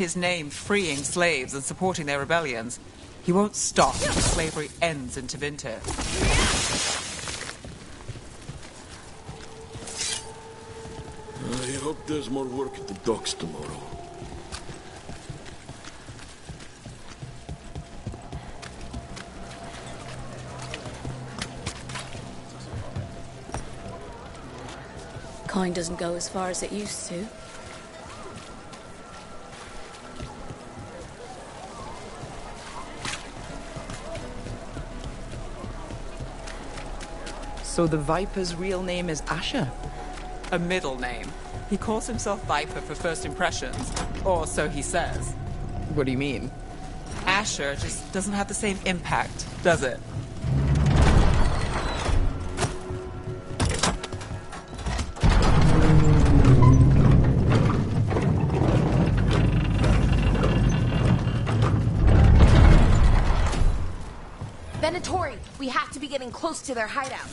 his name freeing slaves and supporting their rebellions. He won't stop until slavery ends in Tevinter. I hope there's more work at the docks tomorrow. Coin doesn't go as far as it used to. So the Viper's real name is Asher? A middle name. He calls himself Viper for first impressions, or so he says. What do you mean? Asher just doesn't have the same impact, does it? Venatori, we have to be getting close to their hideout.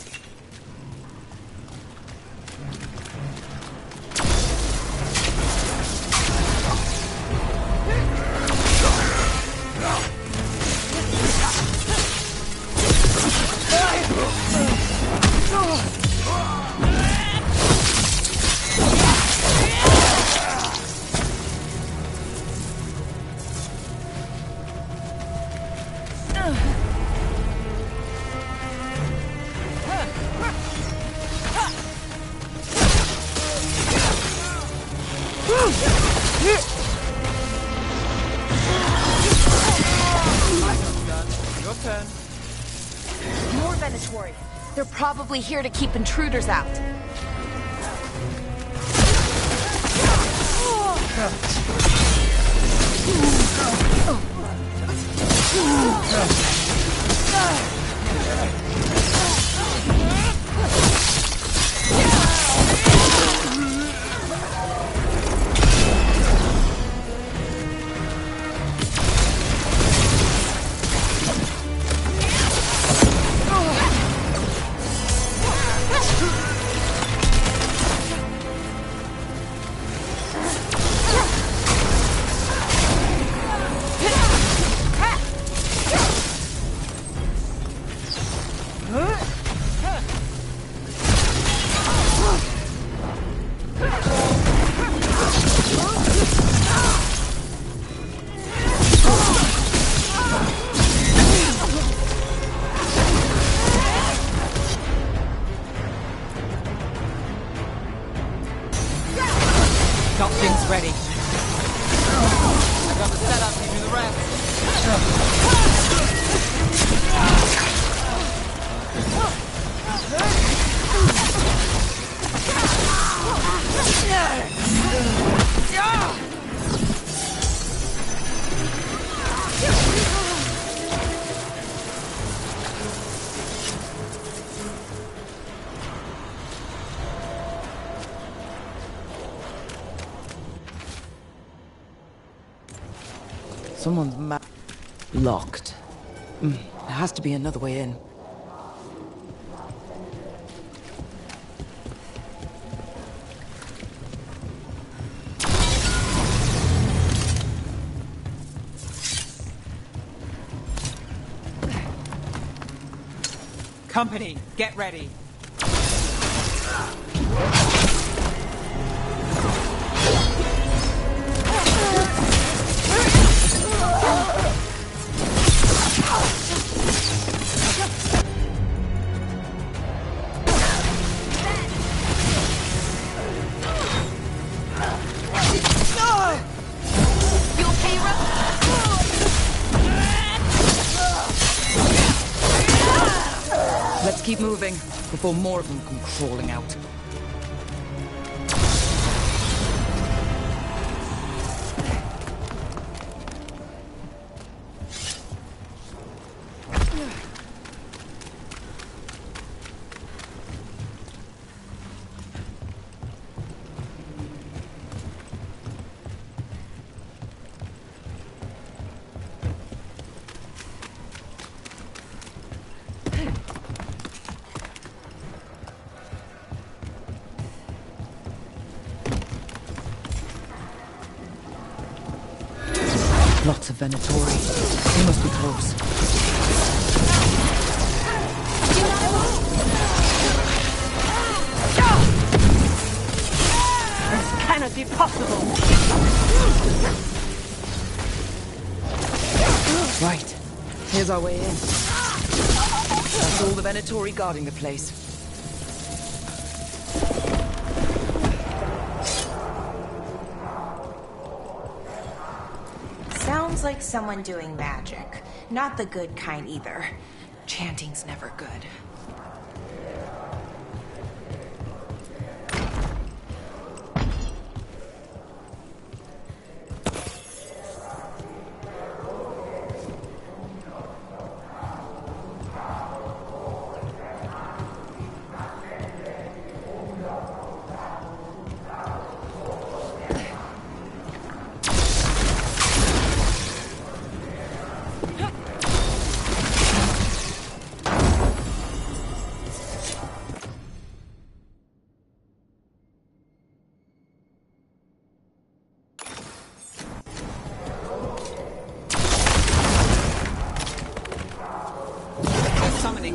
Your turn. More Venatori. They're probably here to keep intruders out. Got things ready. I got the setup, you do the Someone's locked. There has to be another way in. Company, get ready. Let's keep moving before more of them come crawling out. Lots of Venatori. They must be close. This cannot be possible. Right. Here's our way in. That's all the Venatori guarding the place. Sounds like someone doing magic. Not the good kind either. Chanting's never good.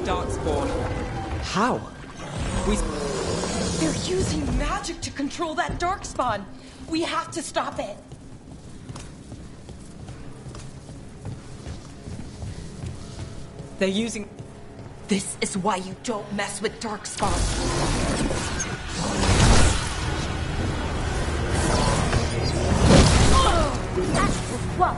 Darkspawn. How? They're using magic to control that darkspawn. We have to stop it. They're using... This is why you don't mess with darkspawn. Whoa!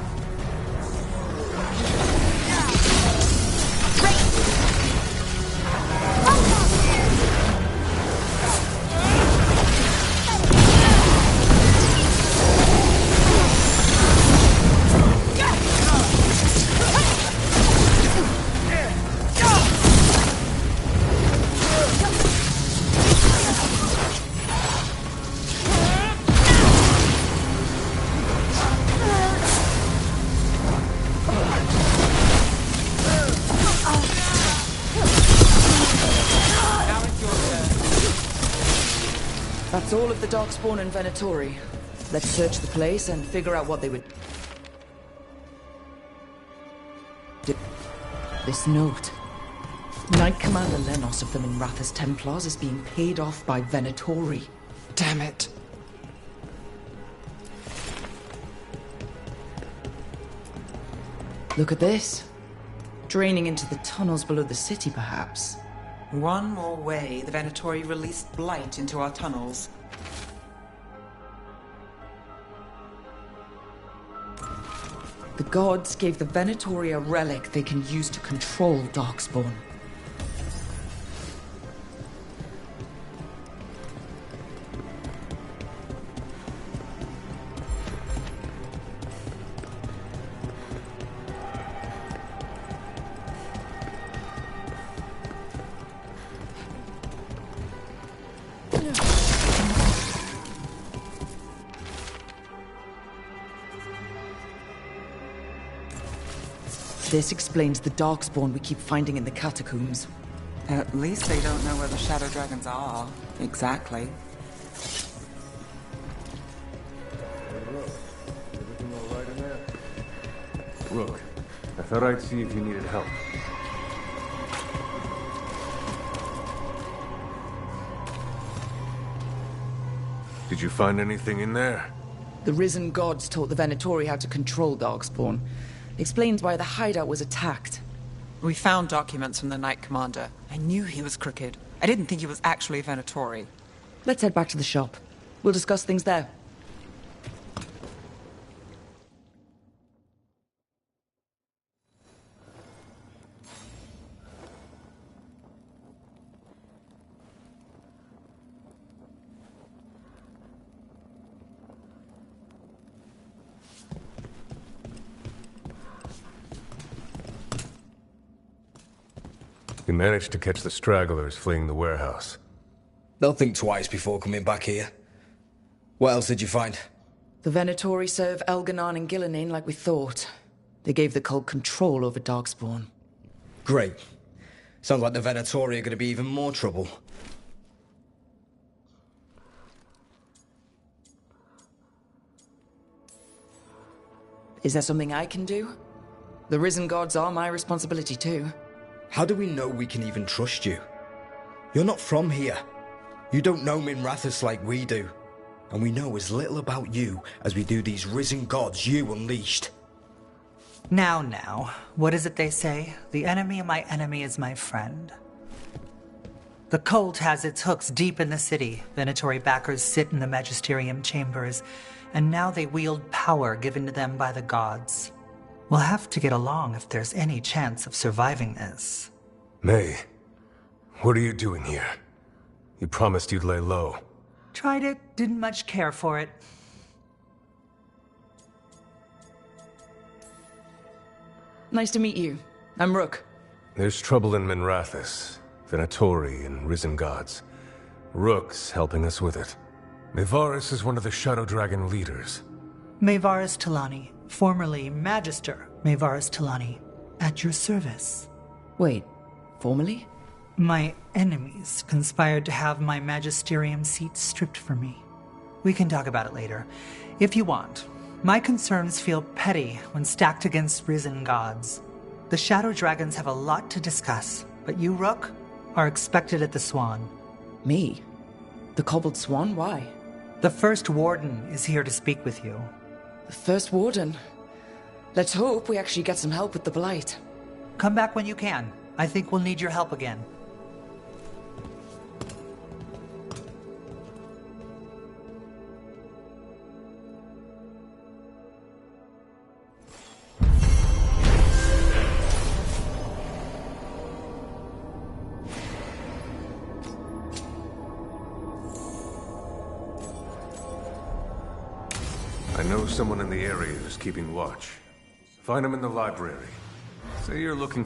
That's all of the Darkspawn and Venatori. Let's search the place and figure out what they would... This note. Knight Commander Lenos of the Minrathous Templars is being paid off by Venatori. Damn it. Look at this. Draining into the tunnels below the city, perhaps. One more way, the Venatori released blight into our tunnels. The gods gave the Venatori a relic they can use to control Darkspawn. This explains the Darkspawn we keep finding in the catacombs. At least they don't know where the Shadow Dragons are. Exactly. Everything all right in there? Rook, I thought I'd see if you needed help. Did you find anything in there? The risen gods taught the Venatori how to control Darkspawn. Explains why the hideout was attacked. We found documents from the Knight Commander. I knew he was crooked. I didn't think he was actually a Venatori. Let's head back to the shop. We'll discuss things there. You managed to catch the stragglers fleeing the warehouse. They'll think twice before coming back here. What else did you find? The Venatori serve Elganon and Gillenane like we thought. They gave the cult control over Darkspawn. Great. Sounds like the Venatori are going to be even more trouble. Is there something I can do? The risen gods are my responsibility too. How do we know we can even trust you? You're not from here. You don't know Minrathous like we do. And we know as little about you as we do these risen gods you unleashed. Now, what is it they say? The enemy of my enemy is my friend. The cult has its hooks deep in the city. Venatory backers sit in the magisterium chambers, and now they wield power given to them by the gods. We'll have to get along if there's any chance of surviving this. May, what are you doing here? You promised you'd lay low. Tried it, didn't much care for it. Nice to meet you. I'm Rook. There's trouble in Minrathous, Venatori and Risen Gods. Rook's helping us with it. Mayvarus is one of the Shadow Dragon leaders. Mayvarus Talani, formerly Magister Mayvarus Talani, at your service. Wait, formally? My enemies conspired to have my magisterium seat stripped from me. We can talk about it later, if you want. My concerns feel petty when stacked against risen gods. The Shadow Dragons have a lot to discuss, but you, Rook, are expected at the Swan. Me? The Cobbled Swan? Why? The First Warden is here to speak with you. The First Warden? Let's hope we actually get some help with the Blight. Come back when you can. I think we'll need your help again. I know someone in the area who's keeping watch. Find him in the library. Say you're looking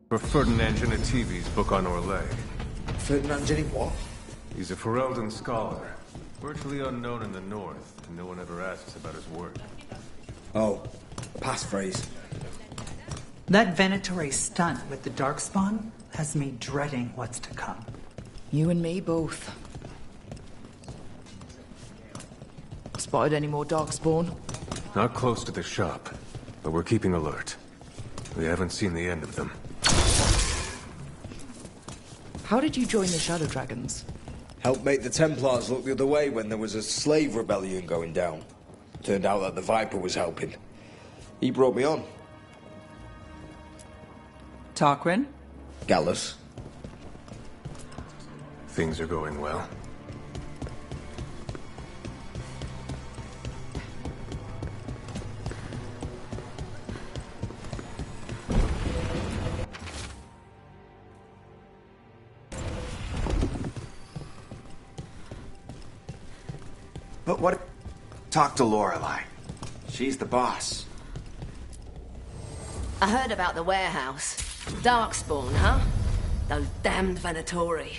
for Ferdinand Genetivi's book on Orlais. Ferdinand Jenny what? He's a Ferelden scholar, virtually unknown in the north, and no one ever asks about his work. Oh, passphrase. That Venatory stunt with the Darkspawn has me dreading what's to come. You and me both. Spotted any more Darkspawn? Not close to the shop, but we're keeping alert. We haven't seen the end of them. How did you join the Shadow Dragons? Helped make the Templars look the other way when there was a slave rebellion going down. Turned out that the Viper was helping. He brought me on. Tarquin? Gallus. Things are going well. But what... Talk to Lorelei. She's the boss. I heard about the warehouse. Darkspawn, huh? Those damned Venatori.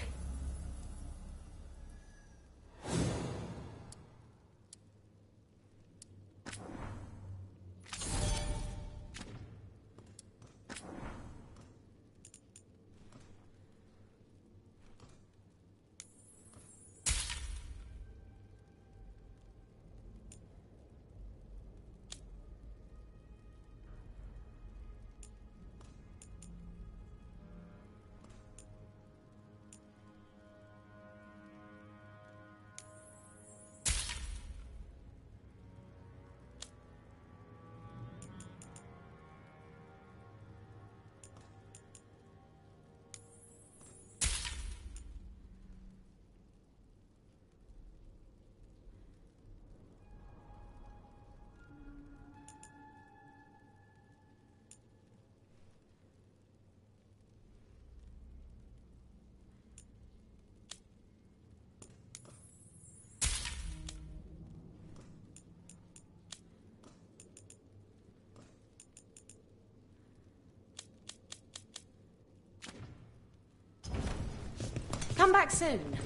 Come back soon.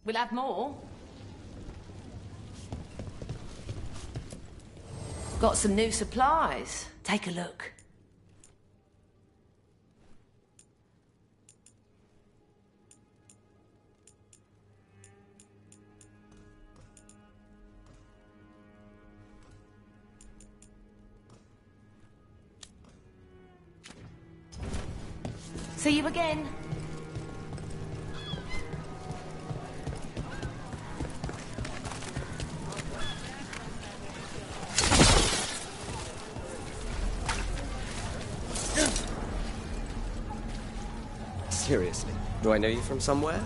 We'll have more. Got some new supplies. Take a look. See you again. Seriously, do I know you from somewhere?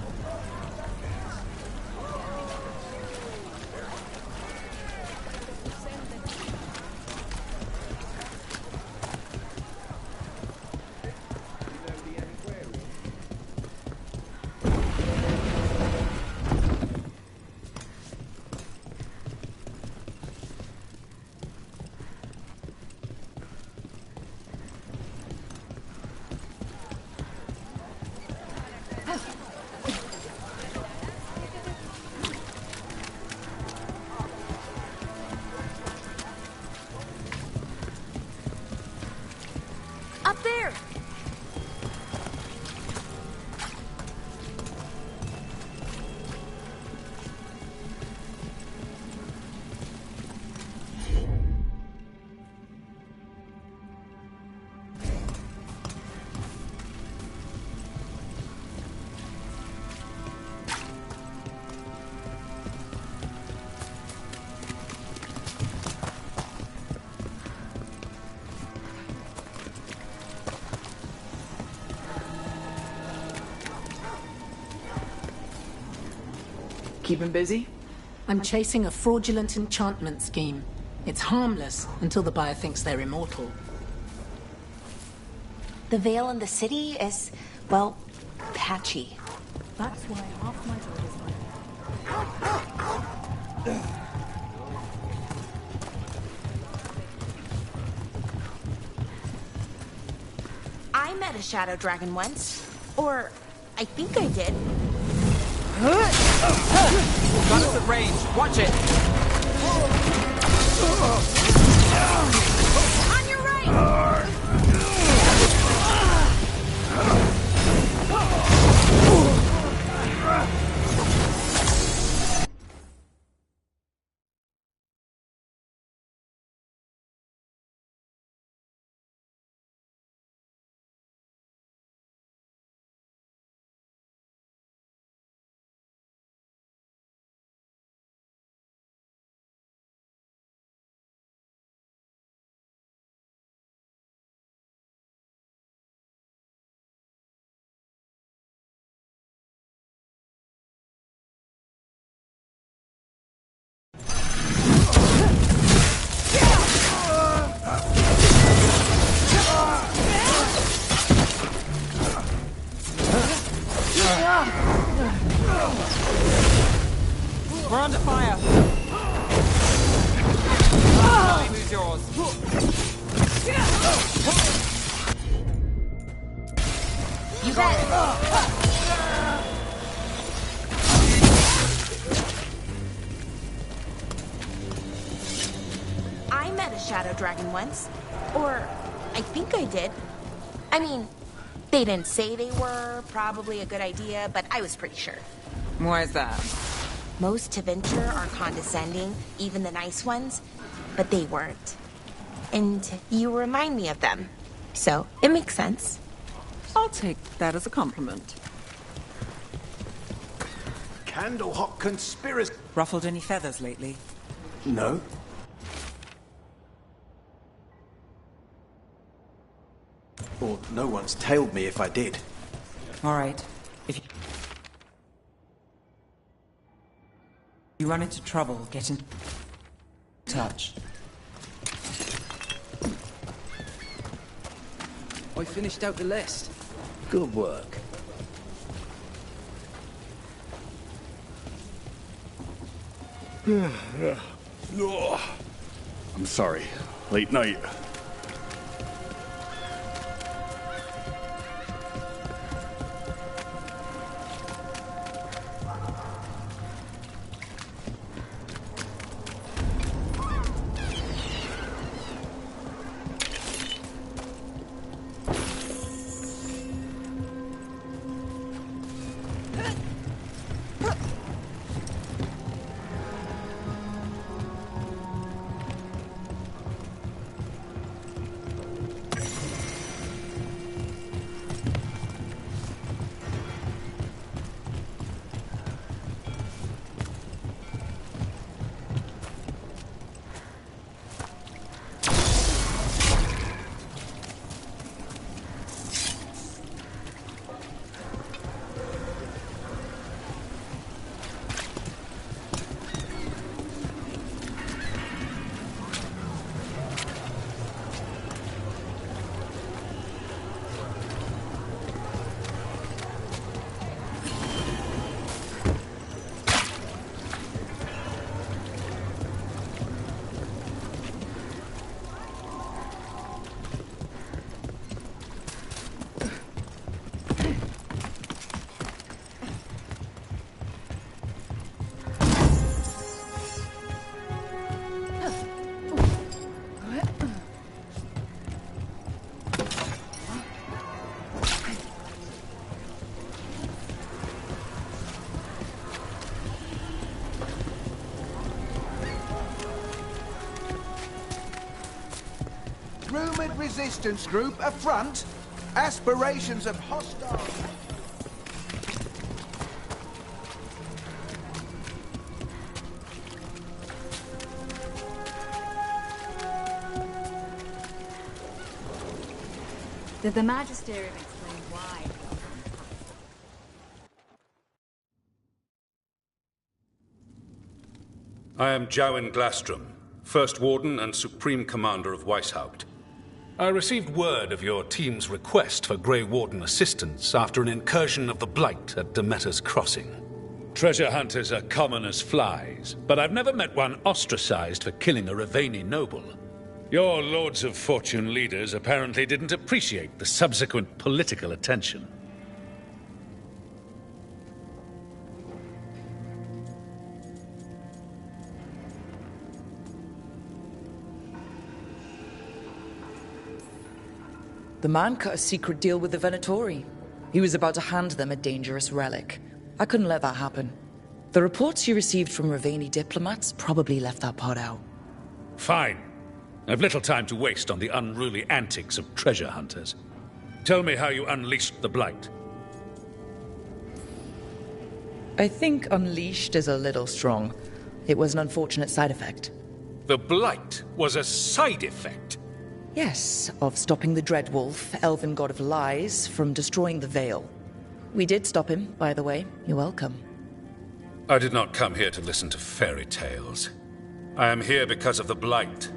Up there! Keep him busy? I'm chasing a fraudulent enchantment scheme. It's harmless until the buyer thinks they're immortal. The veil in the city is, well, patchy. That's why half my daughters like I met a shadow dragon once. Or, I think I did. Gun is at range. Watch it. On your right! We're under fire. Who's yours? You bet. I met a shadow dragon once. Or, I think I did. I mean, they didn't say they were. Probably a good idea, but I was pretty sure. Why is that? Most to venture are condescending, even the nice ones, but they weren't. And you remind me of them. So, it makes sense. I'll take that as a compliment. Candle-hot conspiracy. Ruffled any feathers lately? No. Or no one's tailed me if I did. All right. If you run into trouble, get in touch. I finished out the list. Good work. I'm sorry. Late night. Rumored resistance group affront. Aspirations of hostile... Did the Magisterium explain why? I am Jowen Glastrom, First Warden and Supreme Commander of Weishaupt. I received word of your team's request for Grey Warden assistance after an incursion of the Blight at Demeter's Crossing. Treasure hunters are common as flies, but I've never met one ostracized for killing a Raveni noble. Your Lords of Fortune leaders apparently didn't appreciate the subsequent political attention. The man cut a secret deal with the Venatori. He was about to hand them a dangerous relic. I couldn't let that happen. The reports you received from Raveni diplomats probably left that part out. Fine. I've little time to waste on the unruly antics of treasure hunters. Tell me how you unleashed the Blight. I think unleashed is a little strong. It was an unfortunate side effect. The Blight was a side effect? Yes, of stopping the Dreadwolf, elven god of lies, from destroying the Veil. We did stop him, by the way. You're welcome. I did not come here to listen to fairy tales. I am here because of the Blight.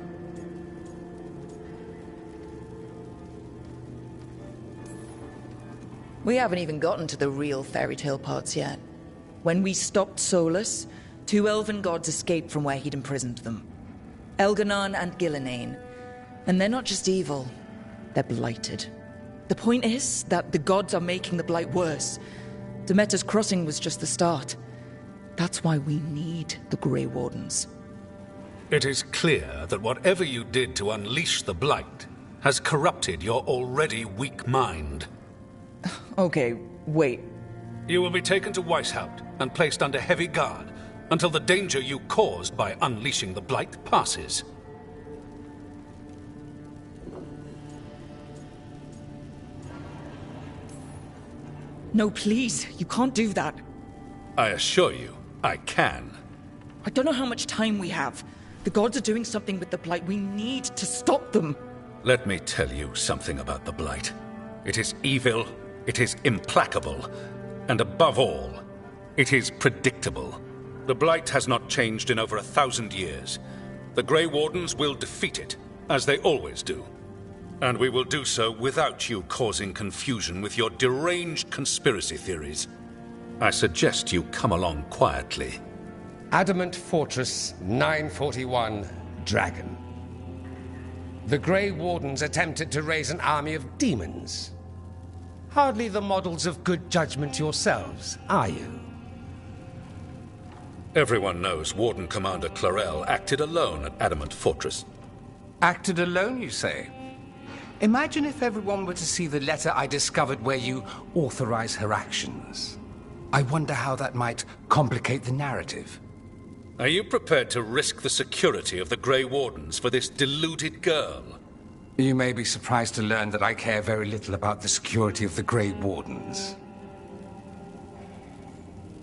We haven't even gotten to the real fairy tale parts yet. When we stopped Solus, 2 elven gods escaped from where he'd imprisoned them. Elganon and Gillenane. And they're not just evil, they're blighted. The point is that the gods are making the Blight worse. Demeter's Crossing was just the start. That's why we need the Grey Wardens. It is clear that whatever you did to unleash the Blight has corrupted your already weak mind. Okay, wait. You will be taken to Weishaupt and placed under heavy guard until the danger you caused by unleashing the Blight passes. No, please, you can't do that. I assure you, I can. I don't know how much time we have. The gods are doing something with the Blight. We need to stop them. Let me tell you something about the Blight. It is evil, it is implacable, and above all, it is predictable. The Blight has not changed in over 1,000 years. The Grey Wardens will defeat it, as they always do. And we will do so without you causing confusion with your deranged conspiracy theories. I suggest you come along quietly. Adamant Fortress 941, Dragon. The Grey Wardens attempted to raise an army of demons. Hardly the models of good judgment yourselves, are you? Everyone knows Warden Commander Clarel acted alone at Adamant Fortress. Acted alone, you say? Imagine if everyone were to see the letter I discovered where you authorize her actions. I wonder how that might complicate the narrative. Are you prepared to risk the security of the Grey Wardens for this deluded girl? You may be surprised to learn that I care very little about the security of the Grey Wardens.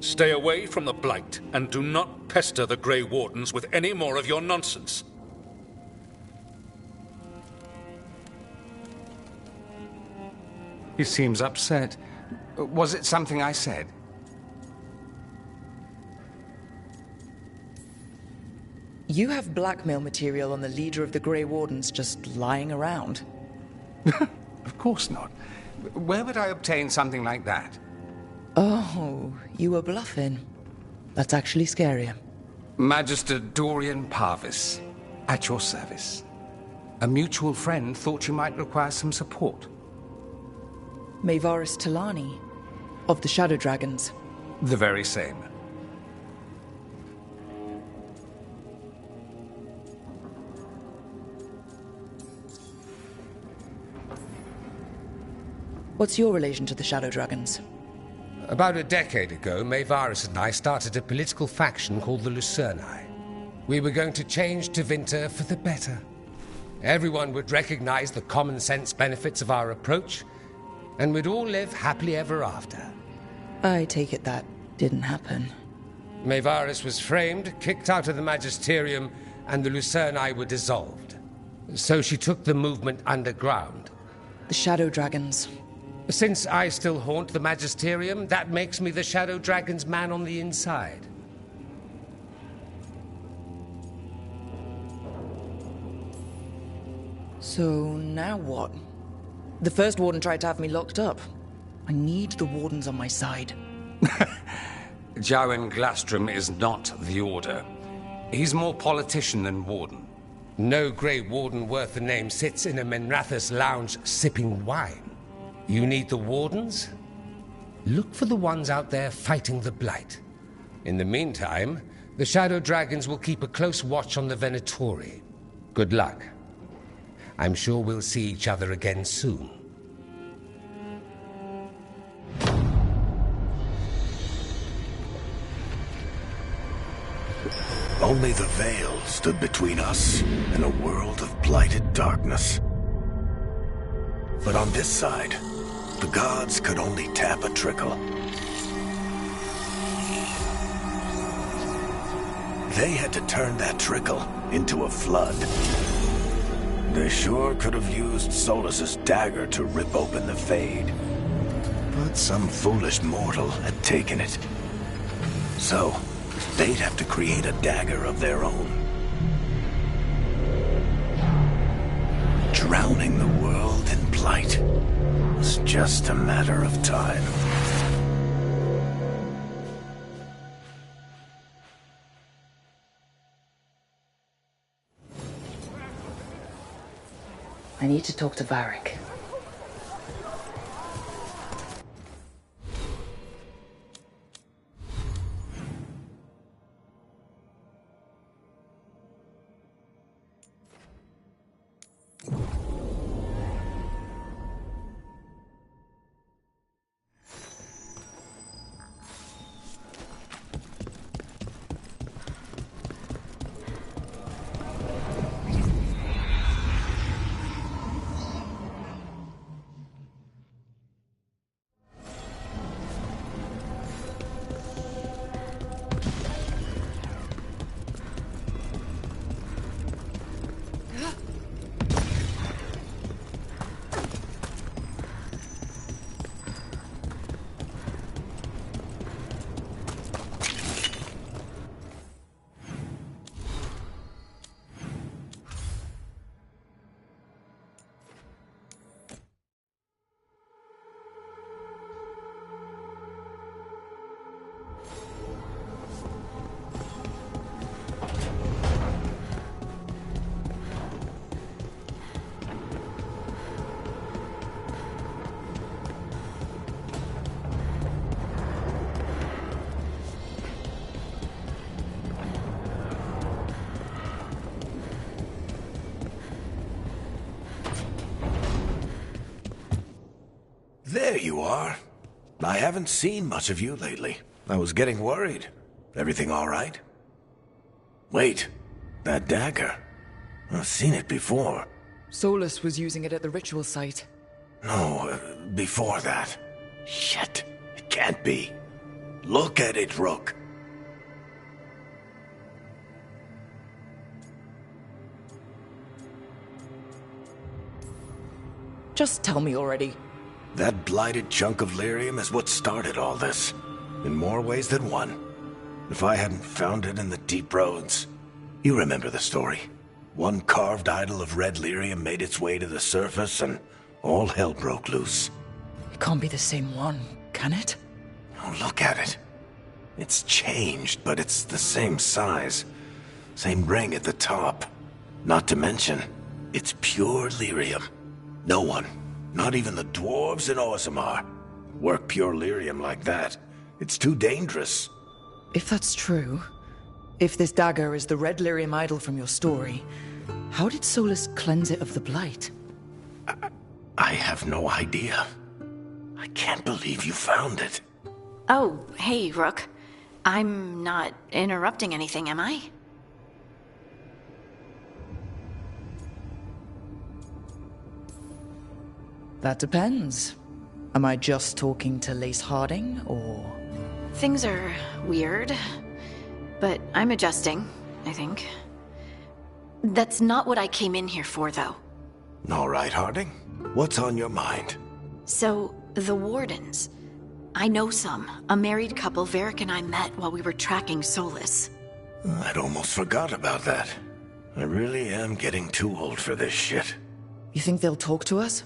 Stay away from the Blight, and do not pester the Grey Wardens with any more of your nonsense. He seems upset. Was it something I said? You have blackmail material on the leader of the Grey Wardens just lying around. Of course not. Where would I obtain something like that? Oh, you were bluffing. That's actually scarier. Magister Dorian Parvis, at your service. A mutual friend thought you might require some support. Maevaris Talani, of the Shadow Dragons. The very same. What's your relation to the Shadow Dragons? About a decade ago, Maevaris and I started a political faction called the Lucerni. We were going to change Tevinter for the better. everyone would recognize the common sense benefits of our approach, and we'd all live happily ever after. I take it that didn't happen. Maevaris was framed, kicked out of the Magisterium, and the Lucerni were dissolved. So she took the movement underground. The Shadow Dragons. Since I still haunt the Magisterium, that makes me the Shadow Dragon's man on the inside. So now what? The first warden tried to have me locked up. I need the wardens on my side. Jowen Glastrom is not the Order. He's more politician than warden. No Grey Warden worth the name sits in a Minrathous lounge sipping wine. You need the wardens? Look for the ones out there fighting the Blight. In the meantime, the Shadow Dragons will keep a close watch on the Venatori. Good luck. I'm sure we'll see each other again soon. Only the veil stood between us and a world of blighted darkness. But on this side, the gods could only tap a trickle. They had to turn that trickle into a flood. They sure could have used Solus's dagger to rip open the Fade. But some foolish mortal had taken it. So, they'd have to create a dagger of their own. Drowning the world in blight was just a matter of time. I need to talk to Varric. There you are. I haven't seen much of you lately. I was getting worried. Everything all right? Wait, that dagger. I've seen it before. Solus was using it at the ritual site. No, before that. Shit, it can't be. Look at it, Rook. Just tell me already. That blighted chunk of lyrium is what started all this. In more ways than one. If I hadn't found it in the deep roads. You remember the story. One carved idol of red lyrium made its way to the surface and all hell broke loose. It can't be the same one, can it? Oh, look at it. It's changed, but it's the same size. Same ring at the top. Not to mention, it's pure lyrium. No one, not even the dwarves in Orzammar, work pure lyrium like that. It's too dangerous. If that's true, if this dagger is the red lyrium idol from your story, how did Solus cleanse it of the blight? I have no idea. I can't believe you found it. Oh, hey, Rook. I'm not interrupting anything, am I? That depends. Am I just talking to Lace Harding, or...? Things are weird, but I'm adjusting, I think. That's not what I came in here for, though. All right, Harding. What's on your mind? So, the Wardens. I know some. A married couple Varric and I met while we were tracking Solus. I'd almost forgot about that. I really am getting too old for this shit. You think they'll talk to us?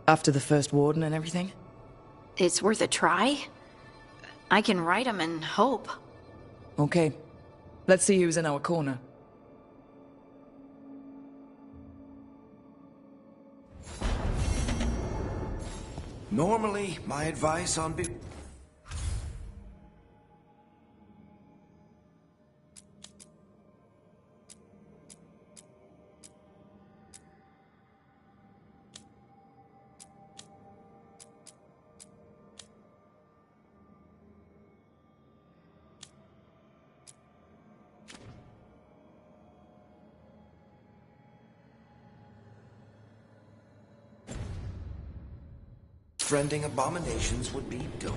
After the first Warden and everything? It's worth a try. I can write them and hope. Okay. Let's see who's in our corner. Normally, my advice on friending abominations would be dope.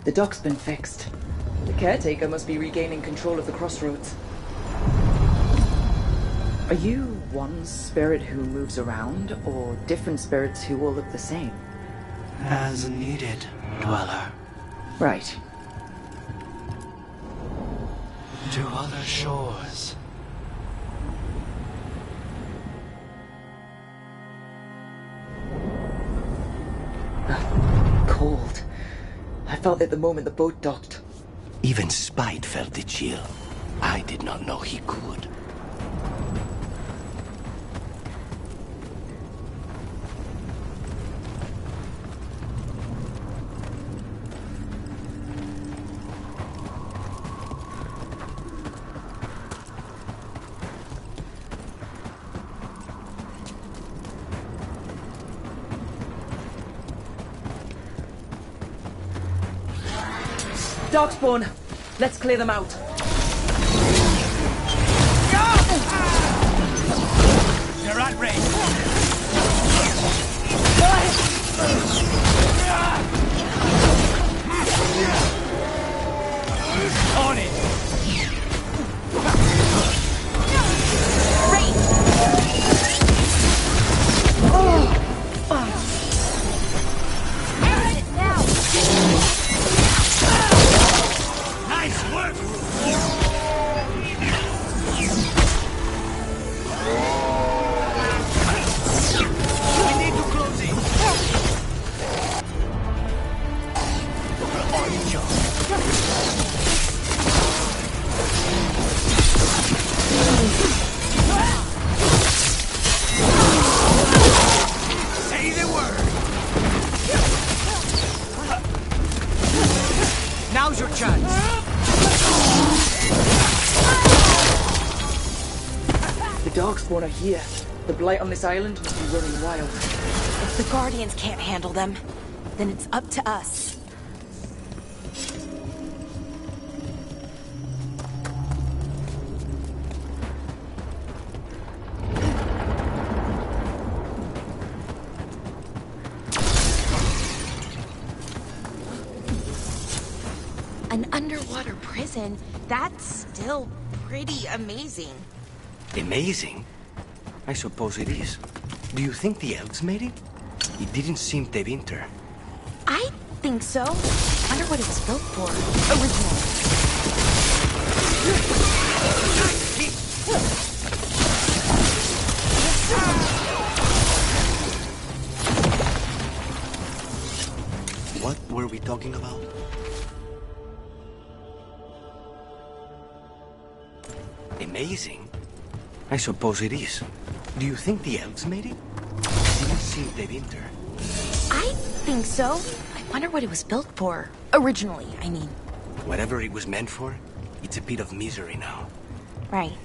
The dock's been fixed. The caretaker must be regaining control of the crossroads. Are you one spirit who moves around, or different spirits who all look the same? As needed, Dweller. Right. To other shores. Cold. I felt it the moment the boat docked. Even Spite felt the chill. I did not know he could. Darkspawn! Let's clear them out. They're at range. On it. Nice work. We need to close it. On your say the word. Now's your chance. The Darkspawn are here. The blight on this island must be running wild. If the Guardians can't handle them, then it's up to us. An underwater prison? That's still pretty amazing. Amazing? I suppose it is. Do you think the elves made it? It didn't seem to winter. I think so. Wonder what it was built for. Originally. What were we talking about? Amazing? I suppose it is. Do you think the elves made it? It didn't seem to winter. I think so. I wonder what it was built for. Originally, I mean. Whatever it was meant for, it's a bit of misery now. Right.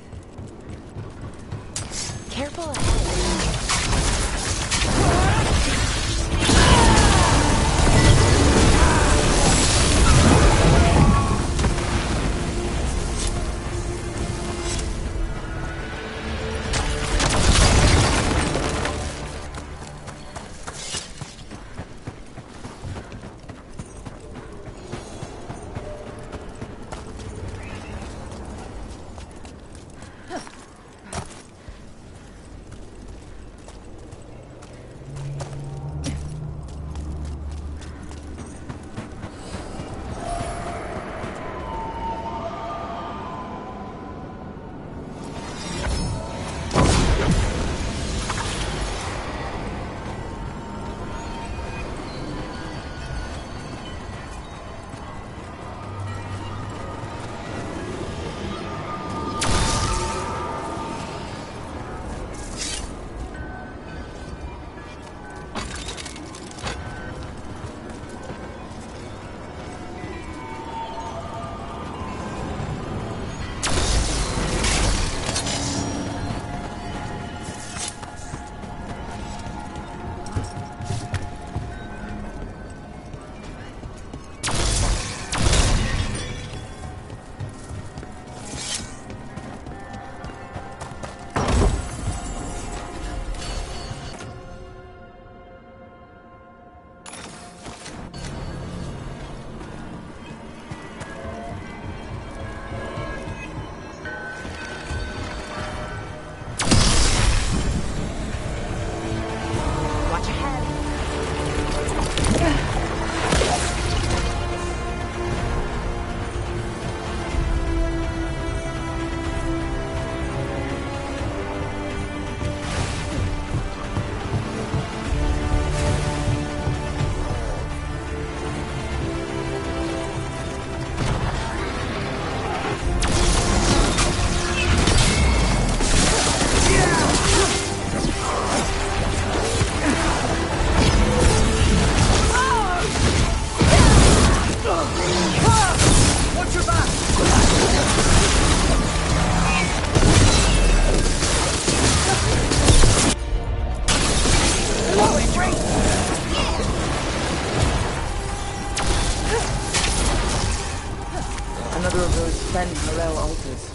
Careful ahead. vile altars.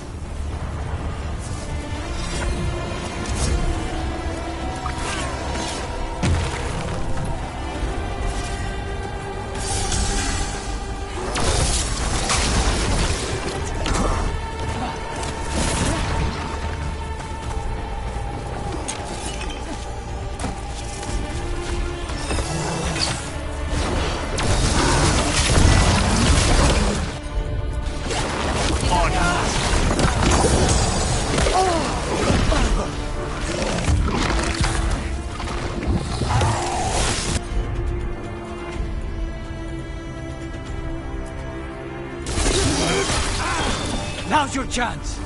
Now's your chance.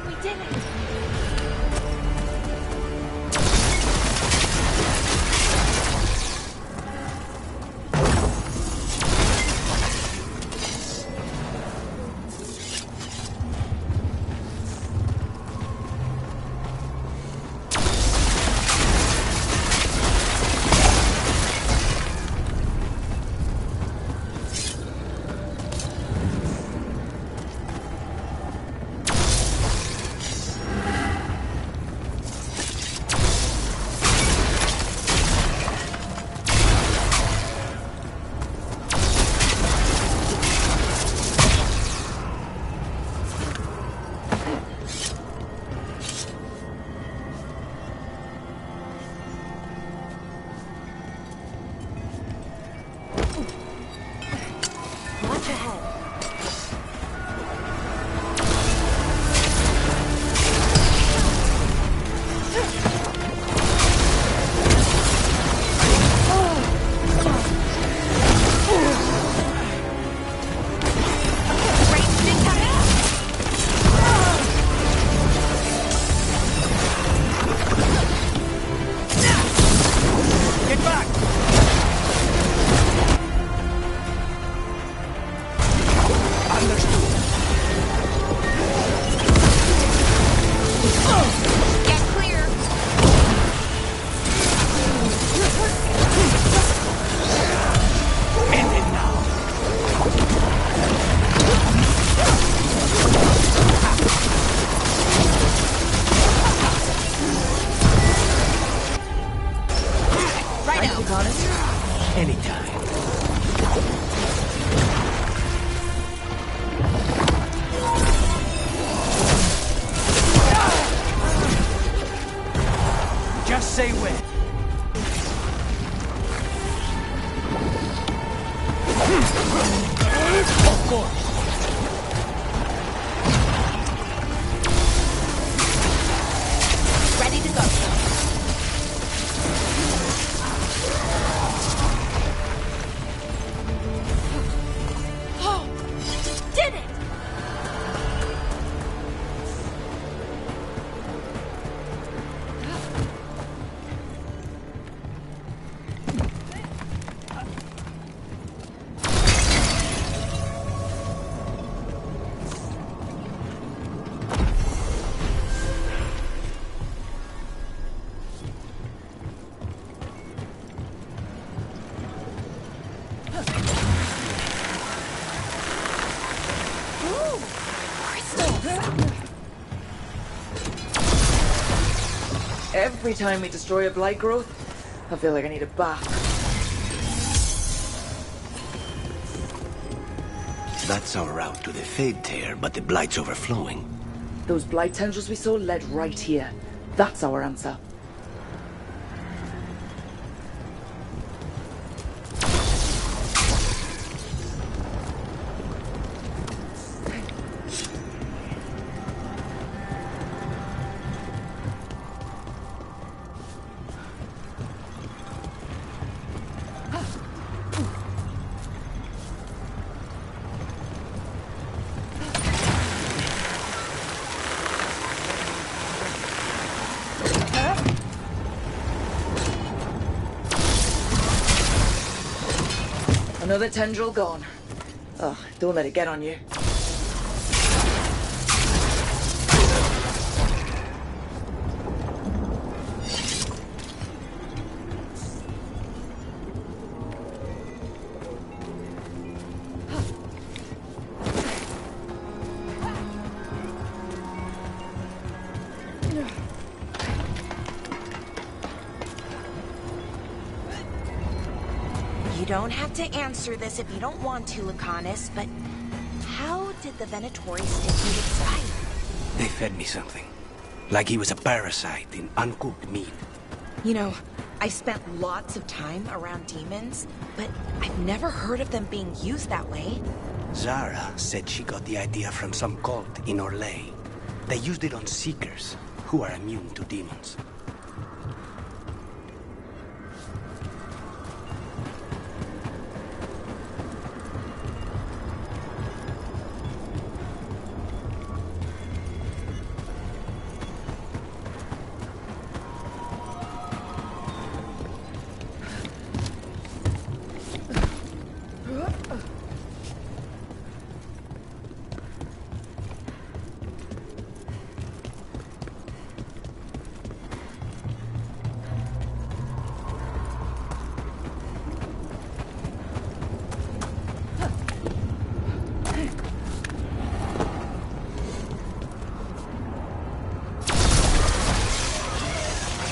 We did it! Watch ahead. Get back! Get clear! End it now! Right out! Anytime. Just say when. Of course. Ready to go. Oh! Did it! Ooh, crystals! Every time we destroy a blight growth, I feel like I need a bath. That's our route to the Fade Tear, but the Blight's overflowing. Those blight tendrils we saw led right here. That's our answer. Another tendril gone. Oh, don't let it get on you. You don't have to answer this if you don't want to, Lucanus, but how did the Venatori stick you with Spike? They fed me something. Like he was a parasite in uncooked meat. You know, I spent lots of time around demons, but I've never heard of them being used that way. Zara said she got the idea from some cult in Orlais. They used it on Seekers, who are immune to demons.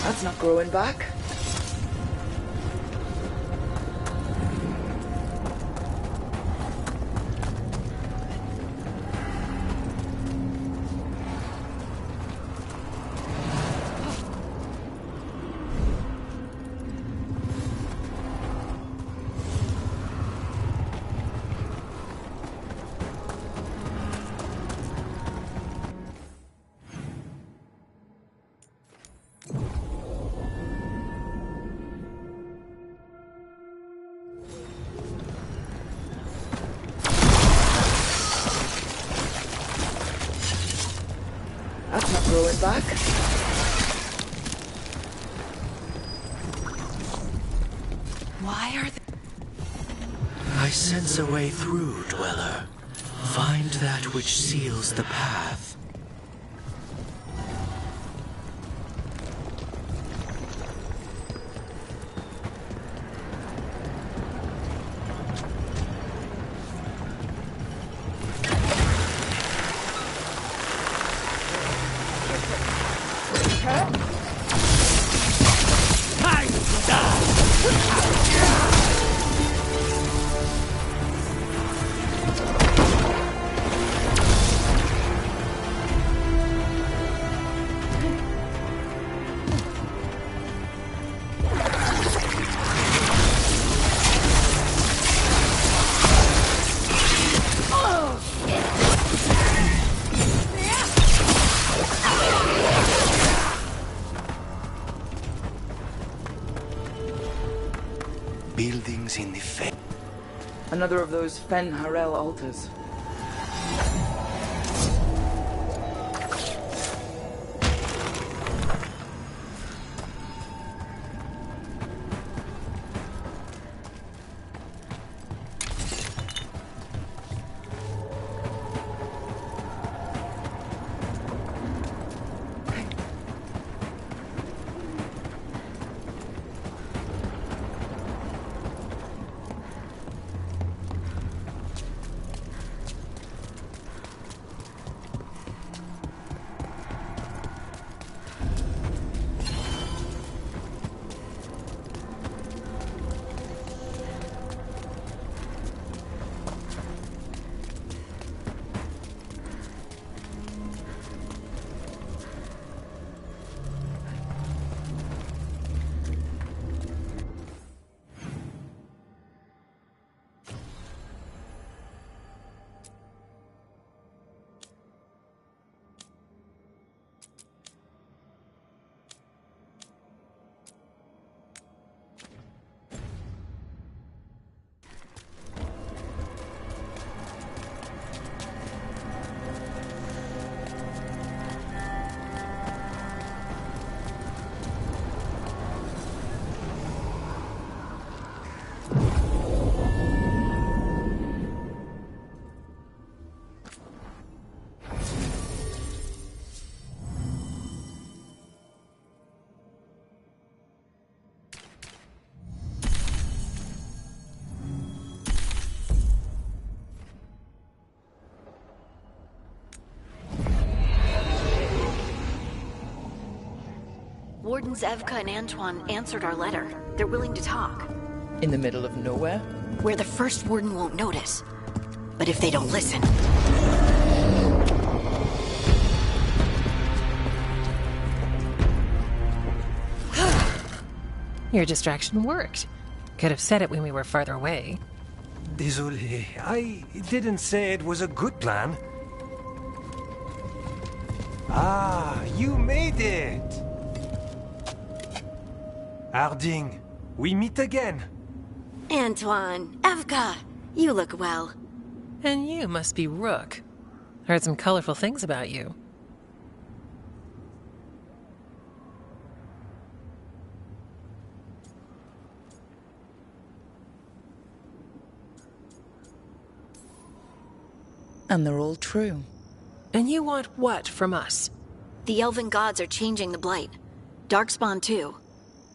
That's not growing back. That's not growing back. Why are they... I sense a way through, Dweller. Find that which seals the path. Buildings in the Another of those Fen Harel altars. Wardens Evka and Antoine answered our letter. They're willing to talk. In the middle of nowhere? Where the first warden won't notice. But if they don't listen... Your distraction worked. Could have said it when we were farther away. Désolé, I didn't say it was a good plan. Ah, you made it! Harding, we meet again. Antoine, Evka, you look well. And you must be Rook. Heard some colorful things about you. And they're all true. And you want what from us? The elven gods are changing the Blight. Darkspawn too.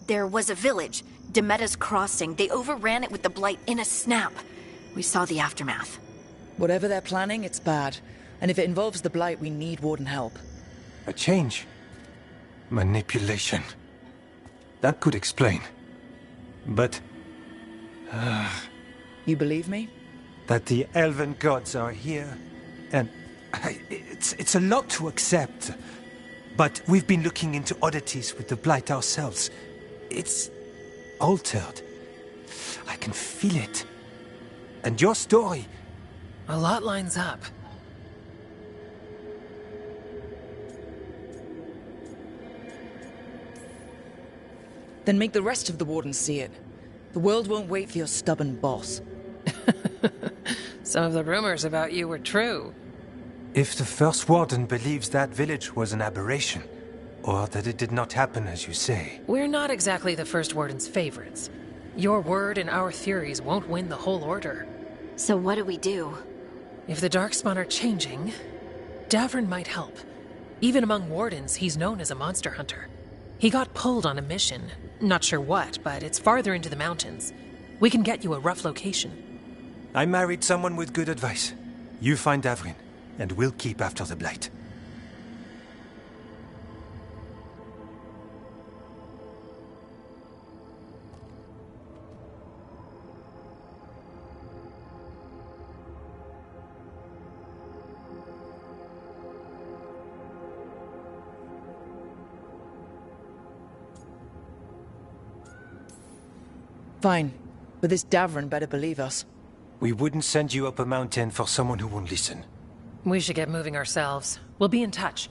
There was a village, Demeta's Crossing. They overran it with the Blight in a snap. We saw the aftermath. Whatever they're planning, it's bad. And if it involves the Blight, we need Warden help. A change. Manipulation. That could explain. But... You believe me? That the elven gods are here, and it's a lot to accept. But we've been looking into oddities with the Blight ourselves. It's altered. I can feel it. And your story... A lot lines up. Then make the rest of the Wardens see it. The world won't wait for your stubborn boss. Some of the rumors about you were true. If the First Warden believes that village was an aberration, or that it did not happen as you say... We're not exactly the First Warden's favorites. Your word and our theories won't win the whole order. So what do we do? If the Darkspawn are changing, Davrin might help. Even among Wardens, he's known as a monster hunter. He got pulled on a mission. Not sure what, but it's farther into the mountains. We can get you a rough location. I married someone with good advice. You find Davrin, and we'll keep after the Blight. Fine, but this Davrin better believe us. We wouldn't send you up a mountain for someone who won't listen. We should get moving ourselves. We'll be in touch.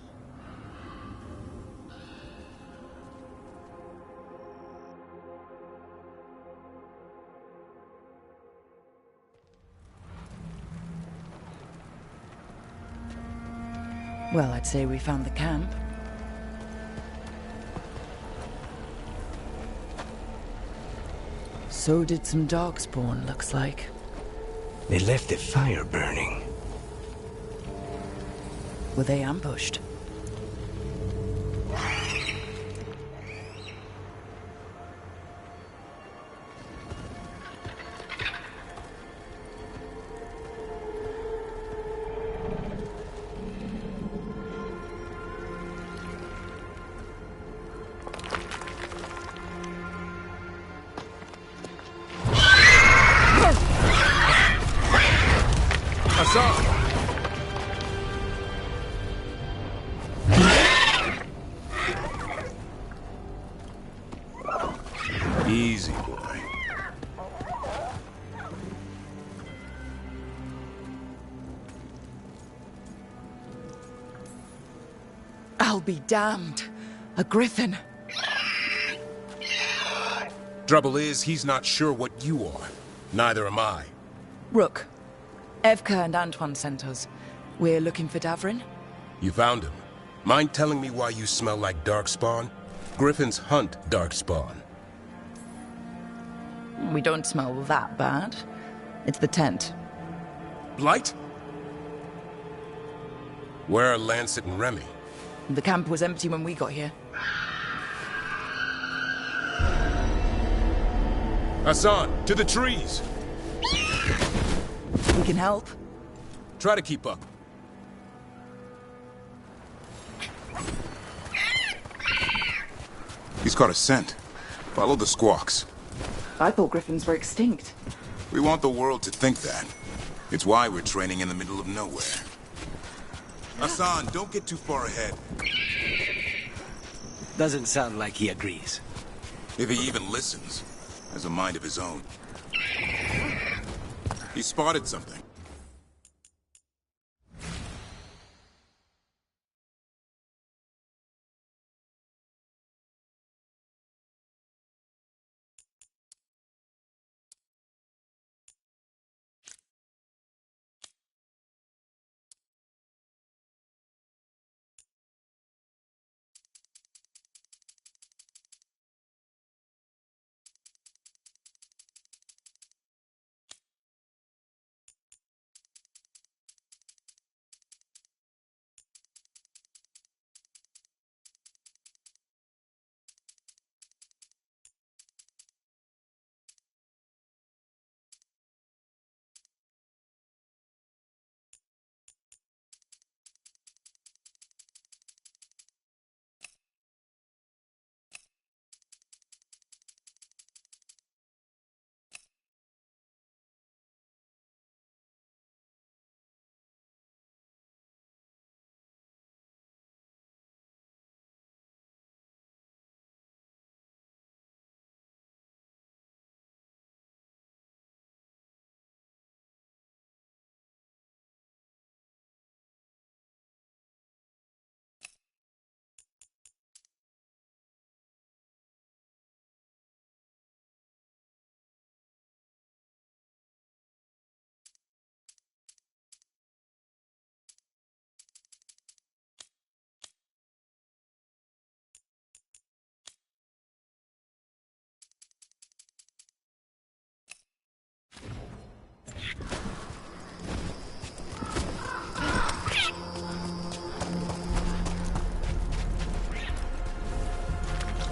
Well, I'd say we found the camp. So did some Darkspawn, looks like. They left the fire burning. Were they ambushed? Easy, boy. I'll be damned. A griffin. Trouble is, he's not sure what you are. Neither am I. Rook. Evka and Antoine sent us. We're looking for Davrin. You found him. Mind telling me why you smell like Darkspawn? Griffins hunt Darkspawn. We don't smell that bad. It's the tent. Blight? Where are Lancet and Remy? The camp was empty when we got here. Hassan, to the trees! We can help. Try to keep up. He's got a scent. Follow the squawks. I thought griffins were extinct. We want the world to think that. It's why we're training in the middle of nowhere. Hassan, don't get too far ahead. Doesn't sound like he agrees. If he even listens, has a mind of his own. He spotted something.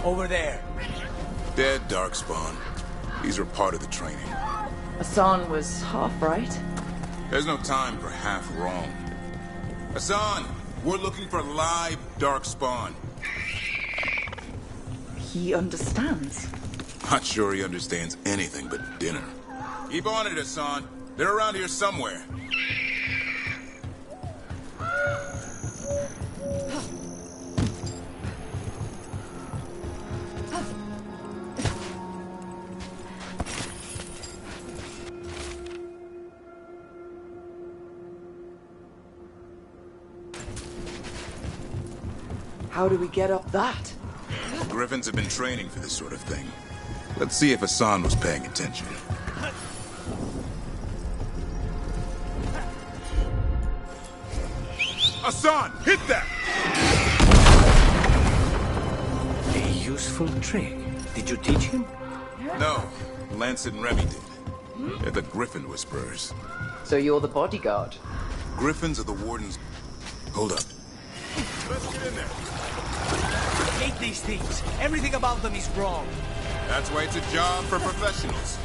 Over there. Dead, Darkspawn. These are part of the training. Hassan was half right. There's no time for half wrong. Hassan, we're looking for live Darkspawn. He understands. Not sure he understands anything but dinner. Keep on it, Hassan. They're around here somewhere. How do we get up that? Griffins have been training for this sort of thing. Let's see if Hassan was paying attention. Hassan, hit that! A useful trick. Did you teach him? No, Lance and Remy did. They're the Griffin Whisperers. So you're the bodyguard? Griffins are the Wardens. Hold up. Let's get in there. I hate these things. Everything about them is wrong. That's why it's a job for professionals.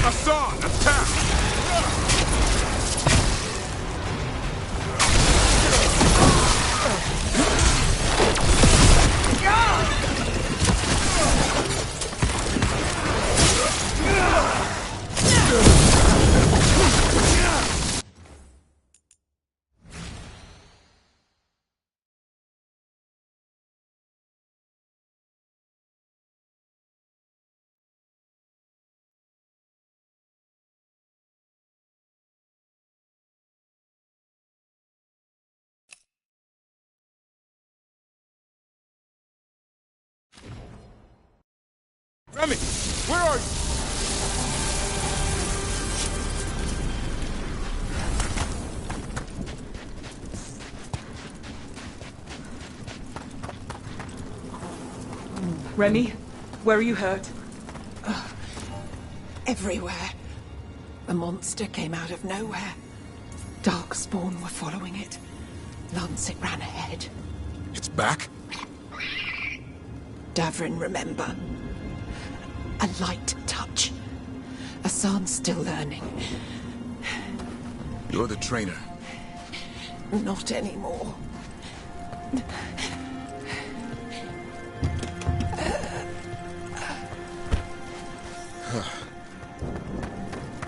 Hassan, attack! Remy, where are you? Remy, where are you hurt? Everywhere. A monster came out of nowhere. Darkspawn were following it. Lancet ran ahead. It's back? Davrin, remember. A light touch. Hassan's still learning. You're the trainer. Not anymore.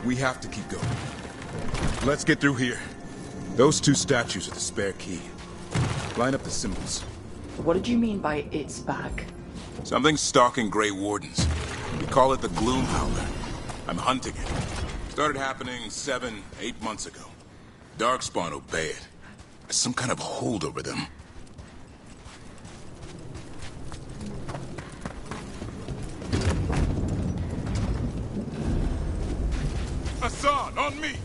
We have to keep going. Let's get through here. Those two statues are the spare key. Line up the symbols. What did you mean by it's back? Something's stalking Grey Wardens. We call it the Gloom Howler. I'm hunting it. Started happening 7, 8 months ago. Darkspawn obey it. There's some kind of hold over them. Hassan, on me!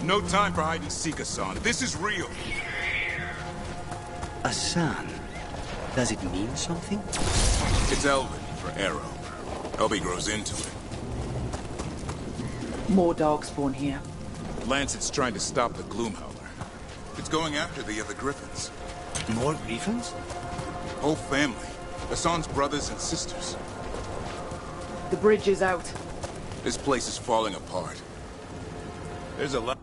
No time for hide and seek, Hassan. This is real. Hassan? Does it mean something? It's Elven for arrow. Elby grows into it. More Darkspawn here. Lancet's trying to stop the Gloomhowler. It's going after the other Griffins. More Griffins? Whole family. Hassan's brothers and sisters. The bridge is out. This place is falling apart. There's a lot.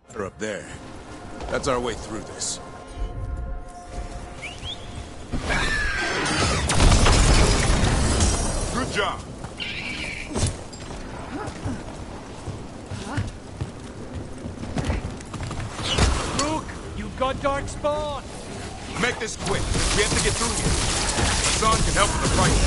They're up there. That's our way through this. Good job. Rook, you got Darkspawn! Make this quick. We have to get through here. Hassan can help with the fight.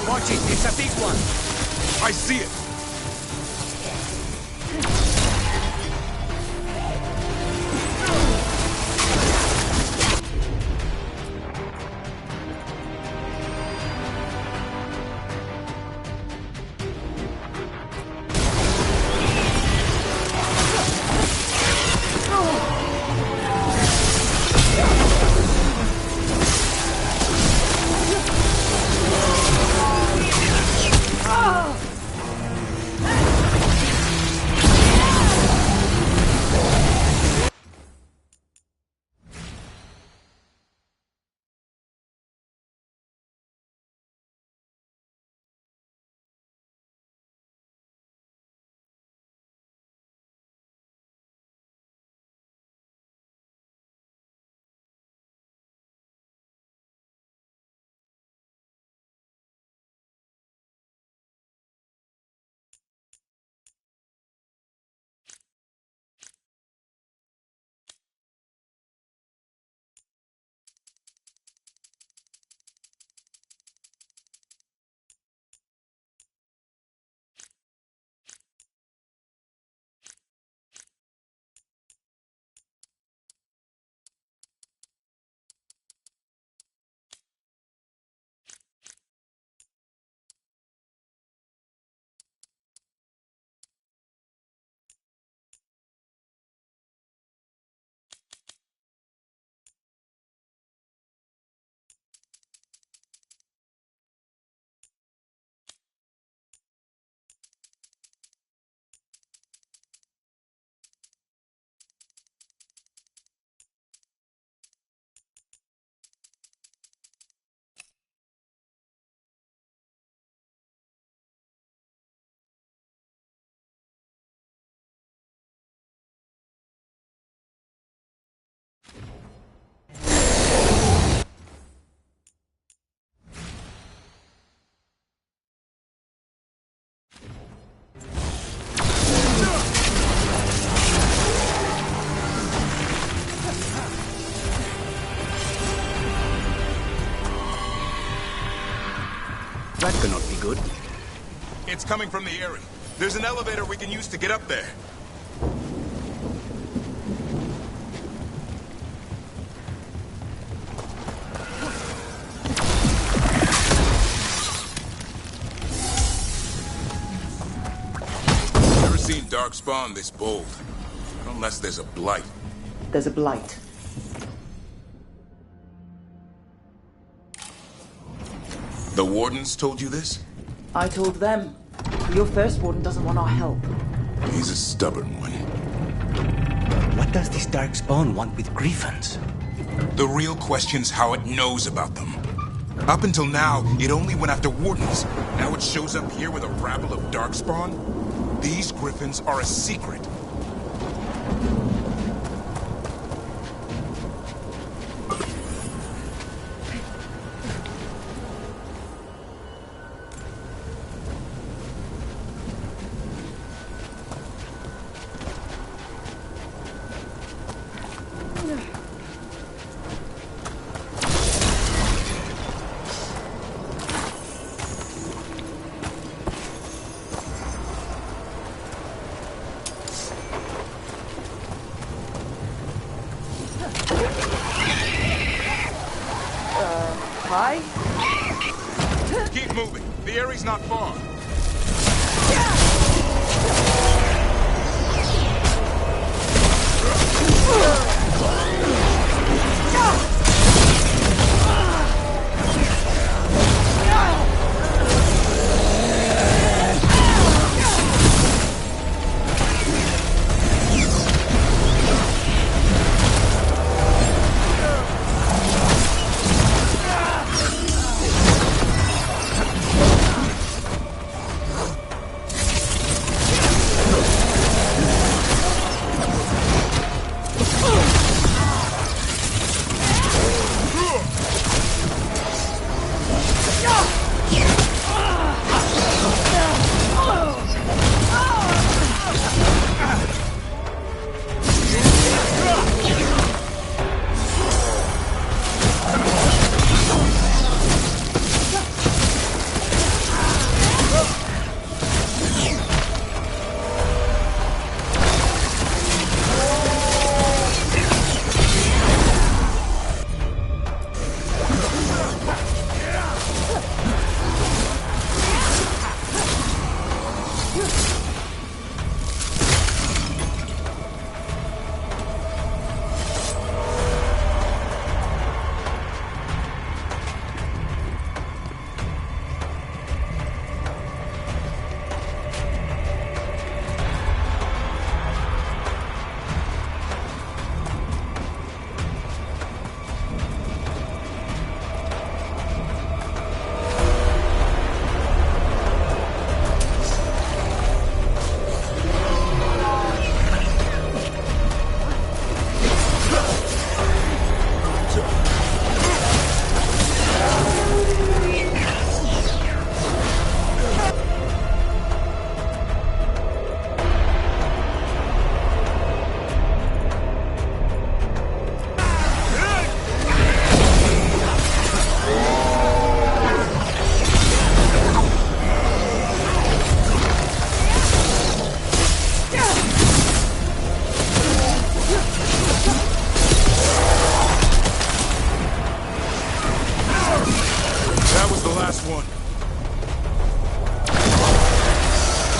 Watch it, it's a big one! I see it! good? It's coming from the area. There's an elevator we can use to get up there. Never seen Darkspawn this bold. Unless there's a blight. There's a blight. The Wardens told you this? I told them. Your first warden doesn't want our help. He's a stubborn one. What does this Darkspawn want with Griffins? The real question's how it knows about them. Up until now, it only went after Wardens. Now it shows up here with a rabble of Darkspawn? These Griffins are a secret. Hi? Keep moving. The area's not far.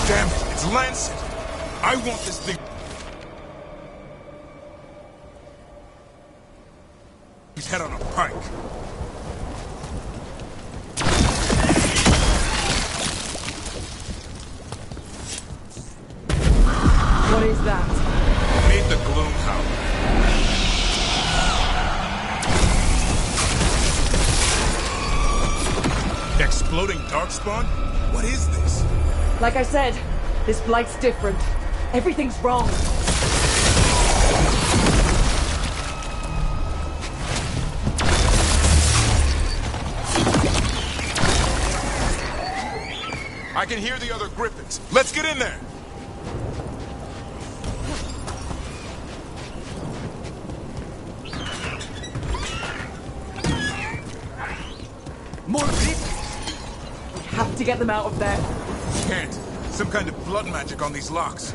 Damn it, it's Lancet! I want this thing... His head on a pike. What is that? Meet the Gloom Howler. Exploding Darkspawn? What is this? Like I said, this blight's different. Everything's wrong. I can hear the other Griffins. Let's get in there! More Griffins! We have to get them out of there. Can't. Some kind of blood magic on these locks.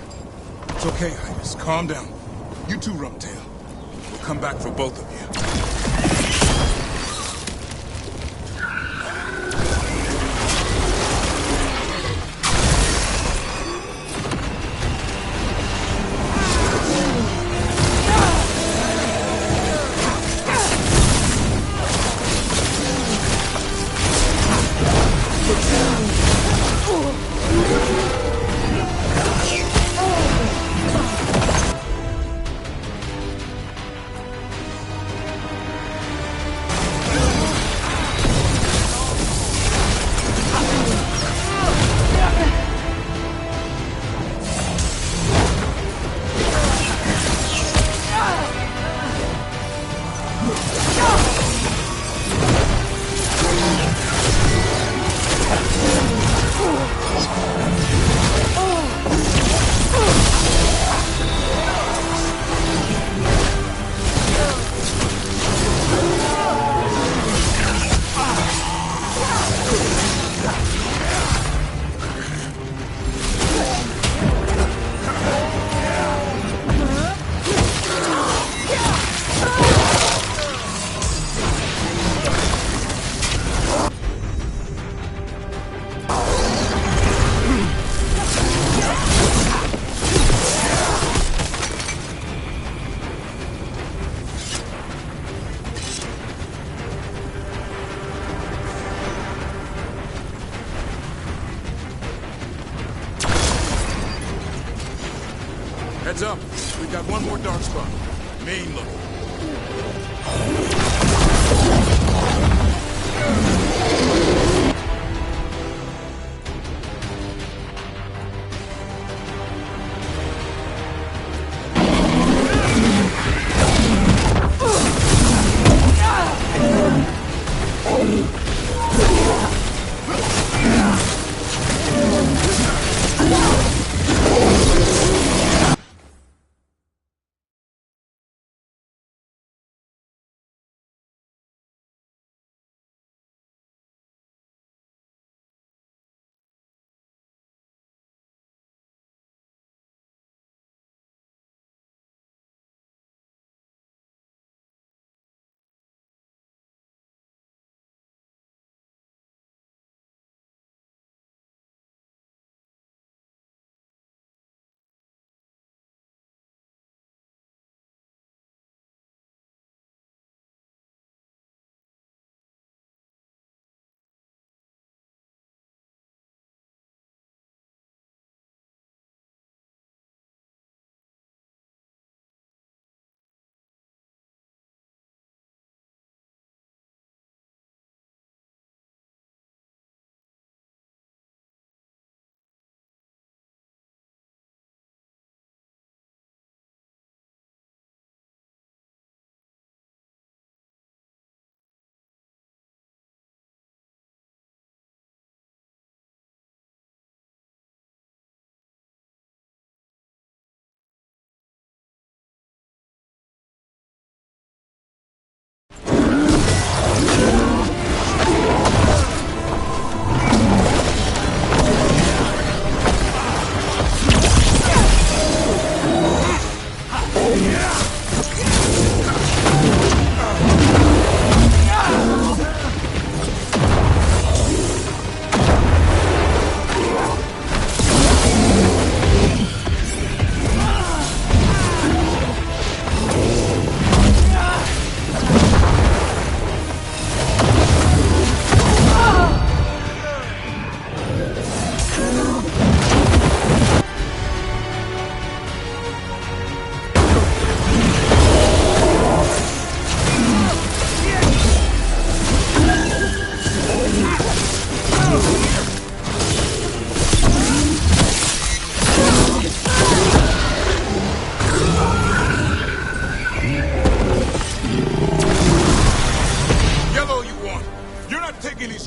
It's okay, Highness. Calm down. You too, Rumtail. We'll come back for both of you. Heads up. We've got one more dark spot. Main level.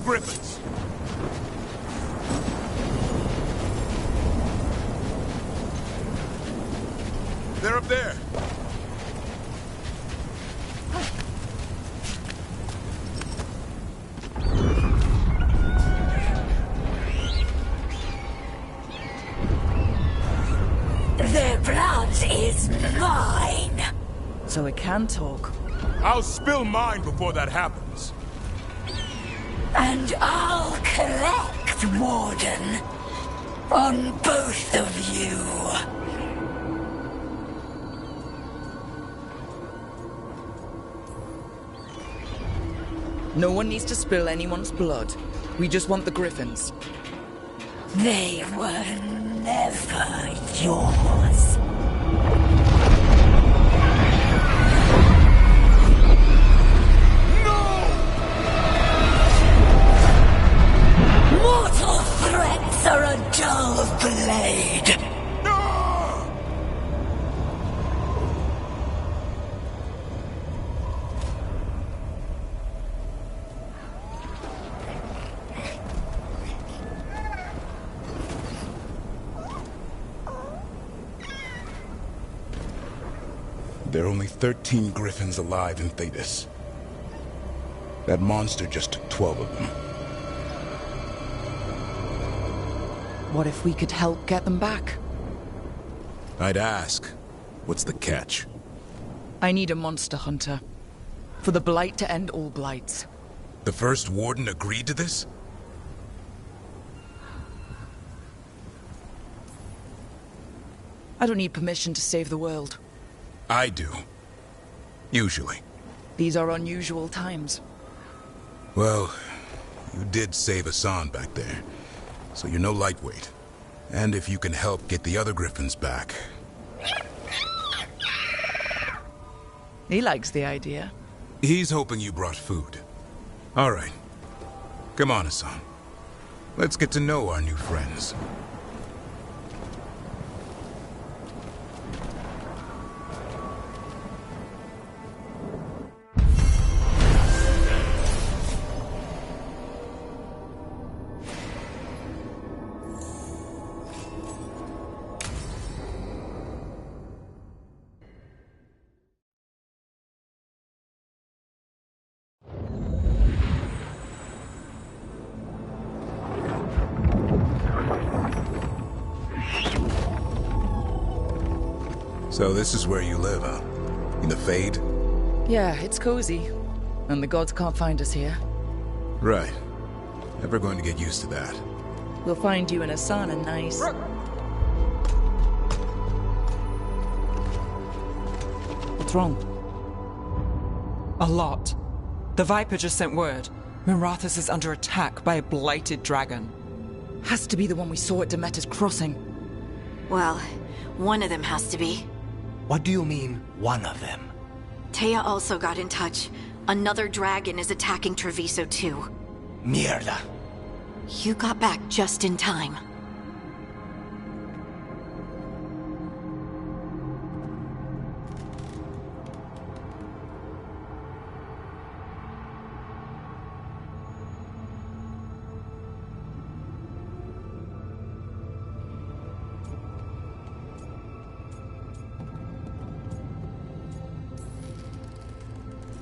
Griffins. They're up there. Their blood is mine. So it can talk. I'll spill mine before that happens. And I'll collect, Warden, on both of you. No one needs to spill anyone's blood. We just want the griffins. They were never yours. Mortal threats are a dull blade. There are only 13 griffins alive in Thetis. That monster just took 12 of them. What if we could help get them back? I'd ask, what's the catch? I need a monster hunter. For the Blight to end all blights. The first warden agreed to this? I don't need permission to save the world. I do. Usually. These are unusual times. Well, you did save Hassan back there, so you're no lightweight. And if you can help get the other griffins back... He likes the idea. He's hoping you brought food. All right. Come on, Hassan. Let's get to know our new friends. So this is where you live, huh? In the Fade? Yeah, it's cozy. And the gods can't find us here. Right. Never going to get used to that. We'll find you and Hassan a nice... What's wrong? A lot. The Viper just sent word. Minrathous is under attack by a blighted dragon. Has to be the one we saw at Demeter's crossing. Well, one of them has to be. What do you mean, one of them? Taya also got in touch. Another dragon is attacking Treviso too. Mierda. You got back just in time.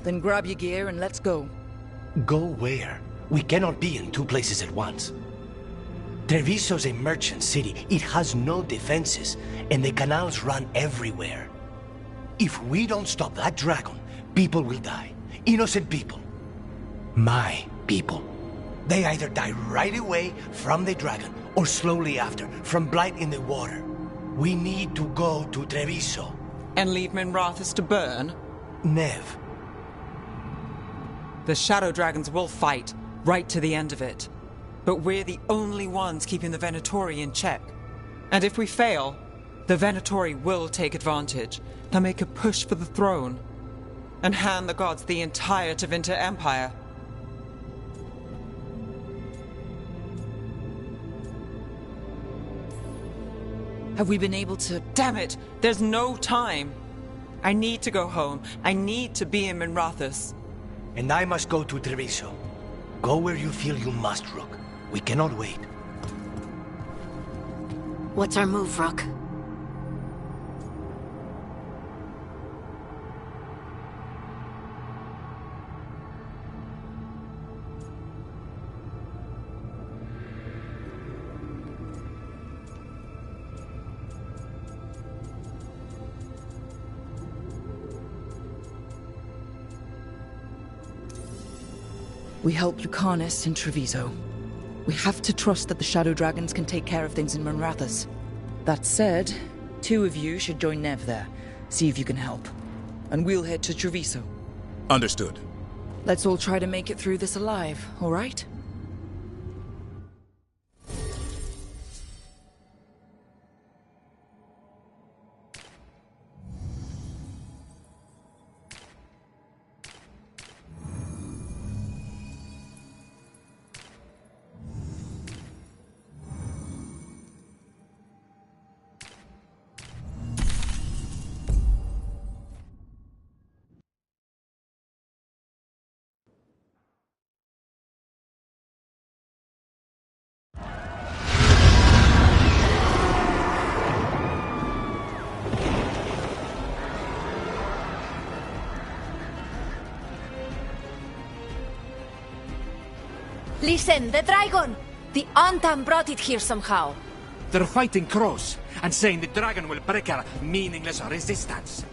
Then grab your gear and let's go. Go where? We cannot be in two places at once. Treviso's a merchant city. It has no defenses, and the canals run everywhere. If we don't stop that dragon, people will die. Innocent people. My people. They either die right away from the dragon, or slowly after, from blight in the water. We need to go to Treviso. And leave Minrathous to burn? Nev. The Shadow Dragons will fight, right to the end of it. But we're the only ones keeping the Venatori in check. And if we fail, the Venatori will take advantage. They'll make a push for the throne. And hand the gods the entire Tevinter Empire. Have we been able to... Damn it! There's no time! I need to go home. I need to be in Minrathous. And I must go to Treviso. Go where you feel you must, Rook. We cannot wait. What's our move, Rook? We help Lucanus in Treviso. We have to trust that the Shadow Dragons can take care of things in Monrathas. That said, 2 of you should join Nev there. See if you can help. And we'll head to Treviso. Understood. Let's all try to make it through this alive, all right? Listen, the dragon! The Antam brought it here somehow. They're fighting crows, and saying the dragon will break our meaningless resistance.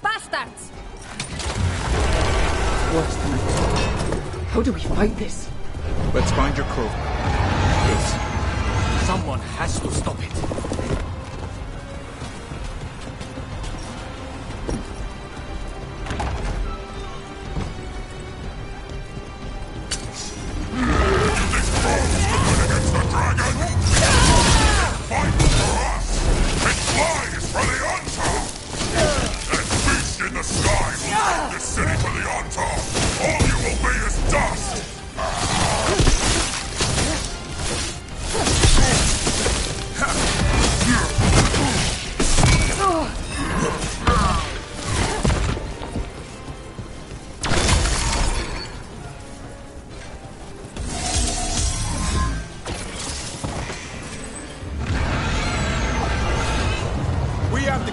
Bastards! Worse than I thought. How do we fight this? Let's find your crow. Yes. Someone has to stop it.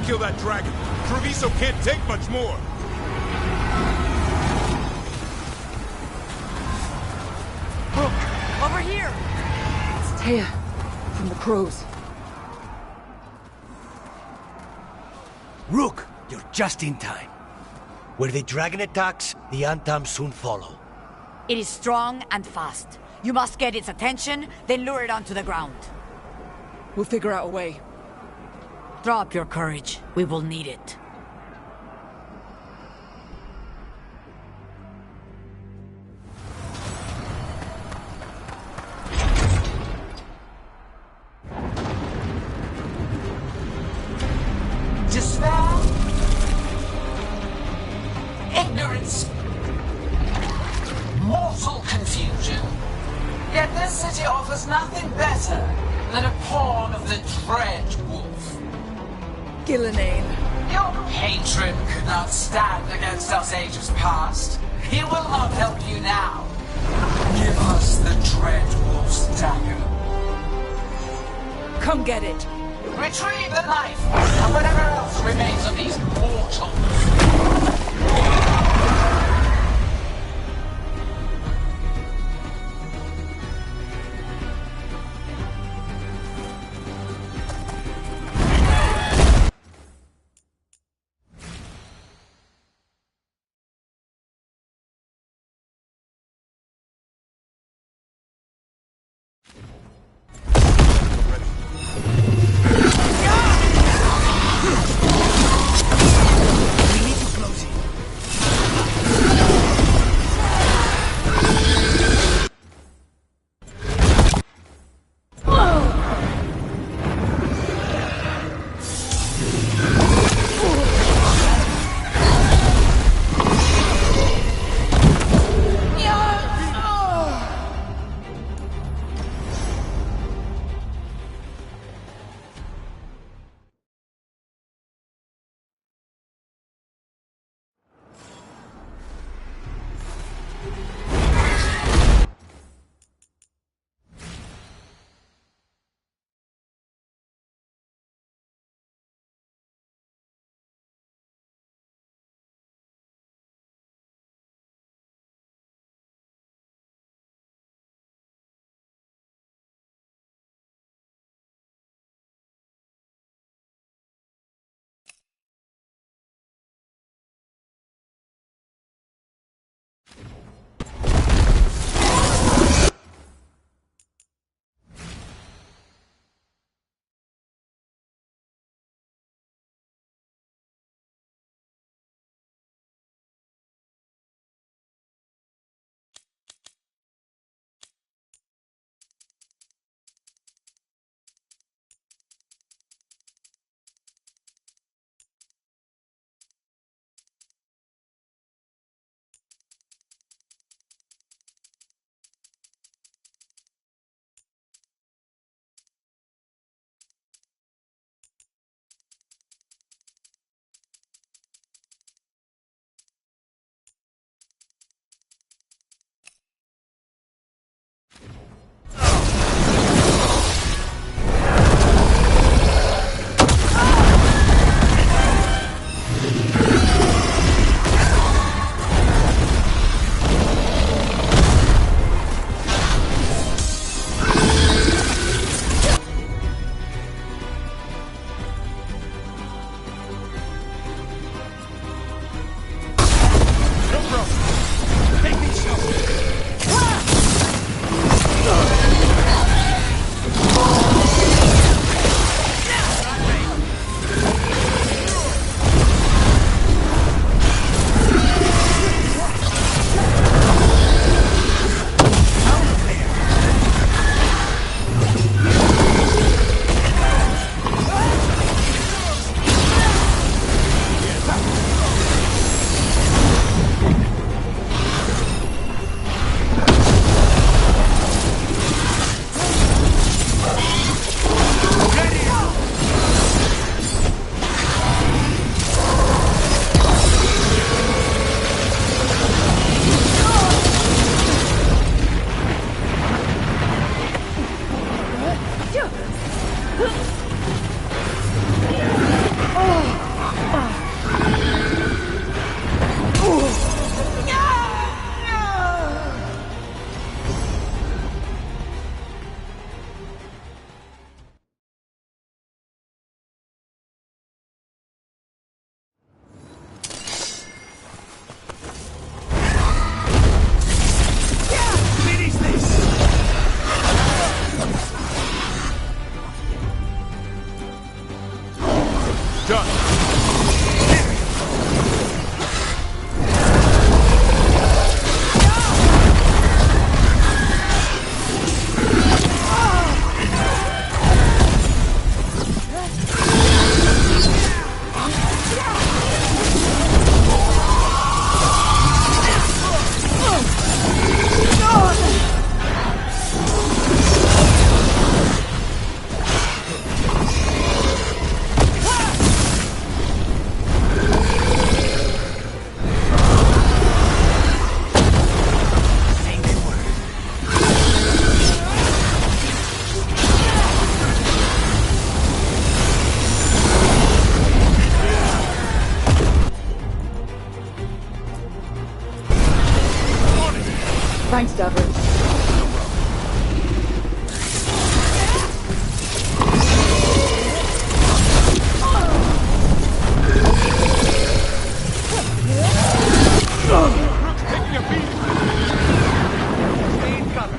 Kill that dragon. Treviso can't take much more. Look! Over here! It's Taya, from the crows. Rook, you're just in time. Where the dragon attacks, the Antam soon follow. It is strong and fast. You must get its attention, then lure it onto the ground. We'll figure out a way. Drop your courage. We will need it. Despair? Ignorance? Mortal confusion? Yet this city offers nothing better than a pawn of the Dread Wolf. Gillenane. Your patron could not stand against us ages past. He will not help you now. Give us the Dread Wolf's dagger. Come get it. Retrieve the knife and whatever else remains of these mortals. Thanks, Davrin. Taking a beat! Stay in cover.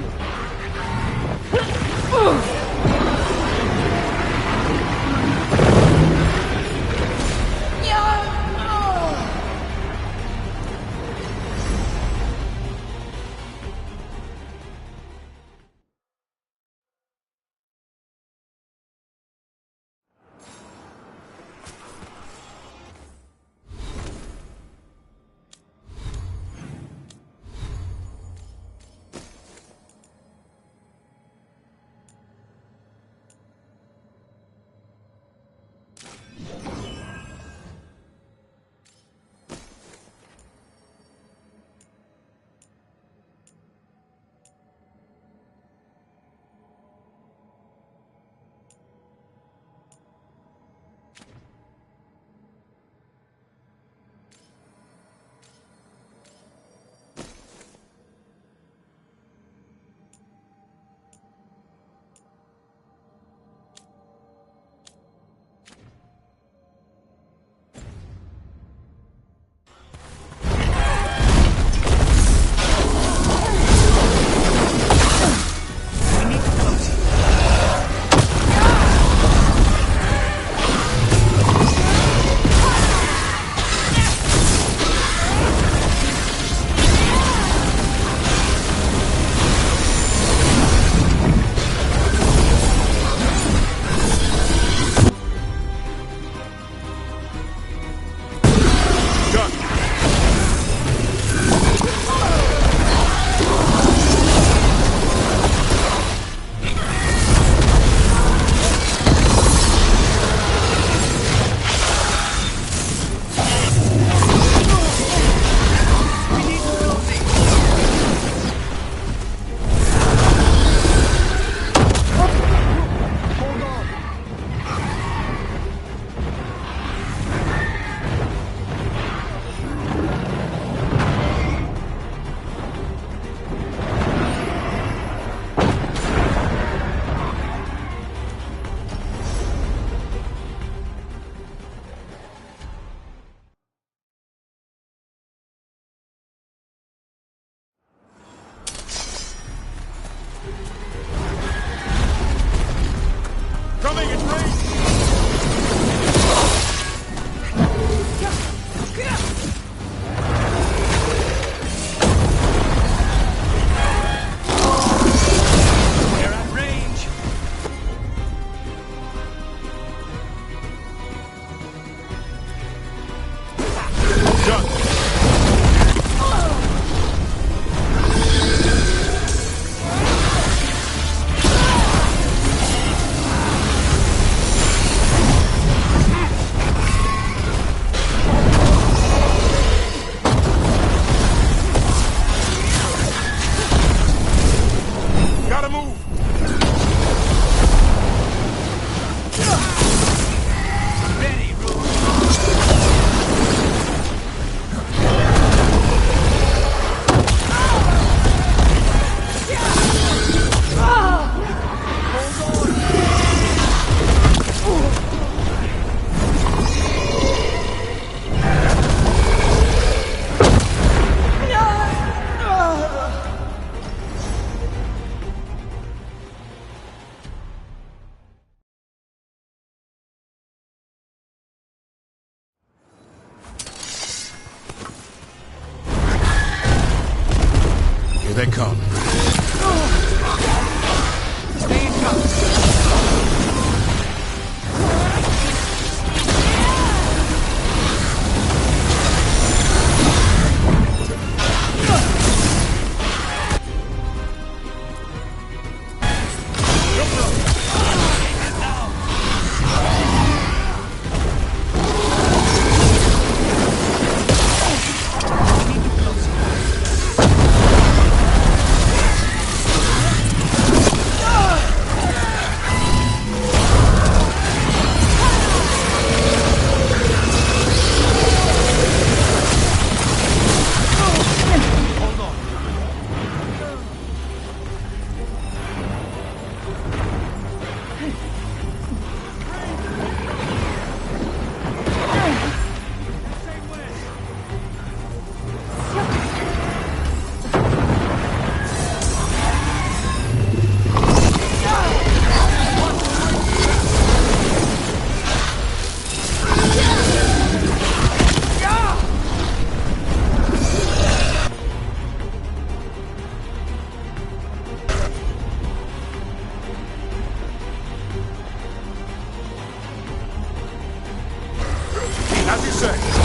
Coming in range! They're at range! Gotta move! Ready, Here they come. Stay in cover. As you say.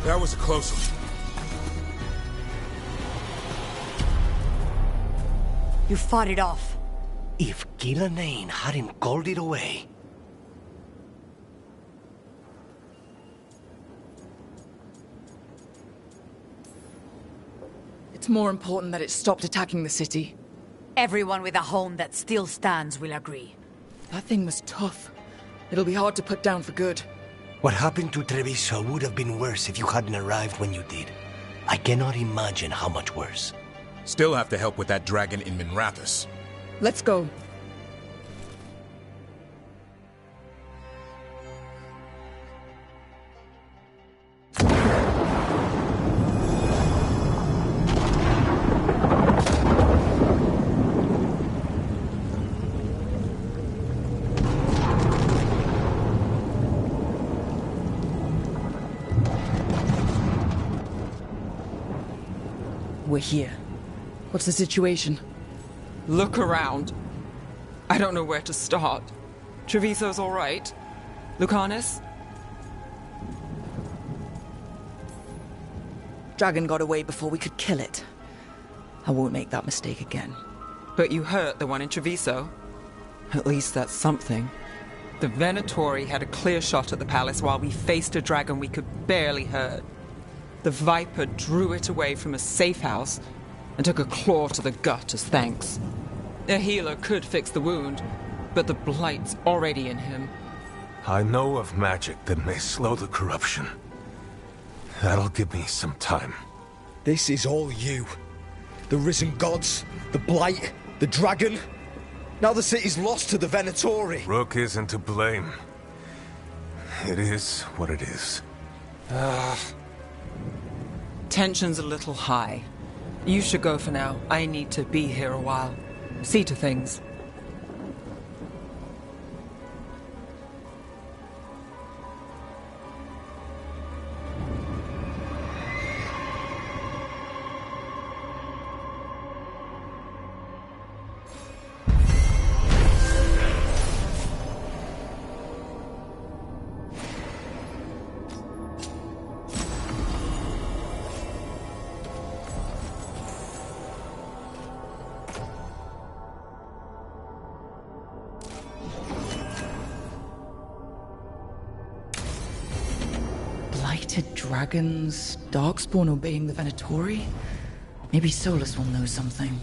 That was a close one. You fought it off. If Gillenane hadn't called it away... It's more important that it stopped attacking the city. Everyone with a home that still stands will agree. That thing was tough. It'll be hard to put down for good. What happened to Treviso would have been worse if you hadn't arrived when you did. I cannot imagine how much worse. Still have to help with that dragon in Minrathous. Let's go. We're here. What's the situation? Look around. I don't know where to start. Treviso's all right. Lucanus? Dragon got away before we could kill it. I won't make that mistake again. But you hurt the one in Treviso. At least that's something. The Venatori had a clear shot at the palace while we faced a dragon we could barely hurt. The Viper drew it away from a safe house and took a claw to the gut as thanks. A healer could fix the wound, but the blight's already in him. I know of magic that may slow the corruption. That'll give me some time. This is all you. The risen gods, the blight, the dragon. Now the city's lost to the Venatori. Rook isn't to blame. It is what it is. Tension's a little high. You should go for now. I need to be here a while. See to things. Blighted dragons, Darkspawn obeying the Venatori? Maybe Solus will know something.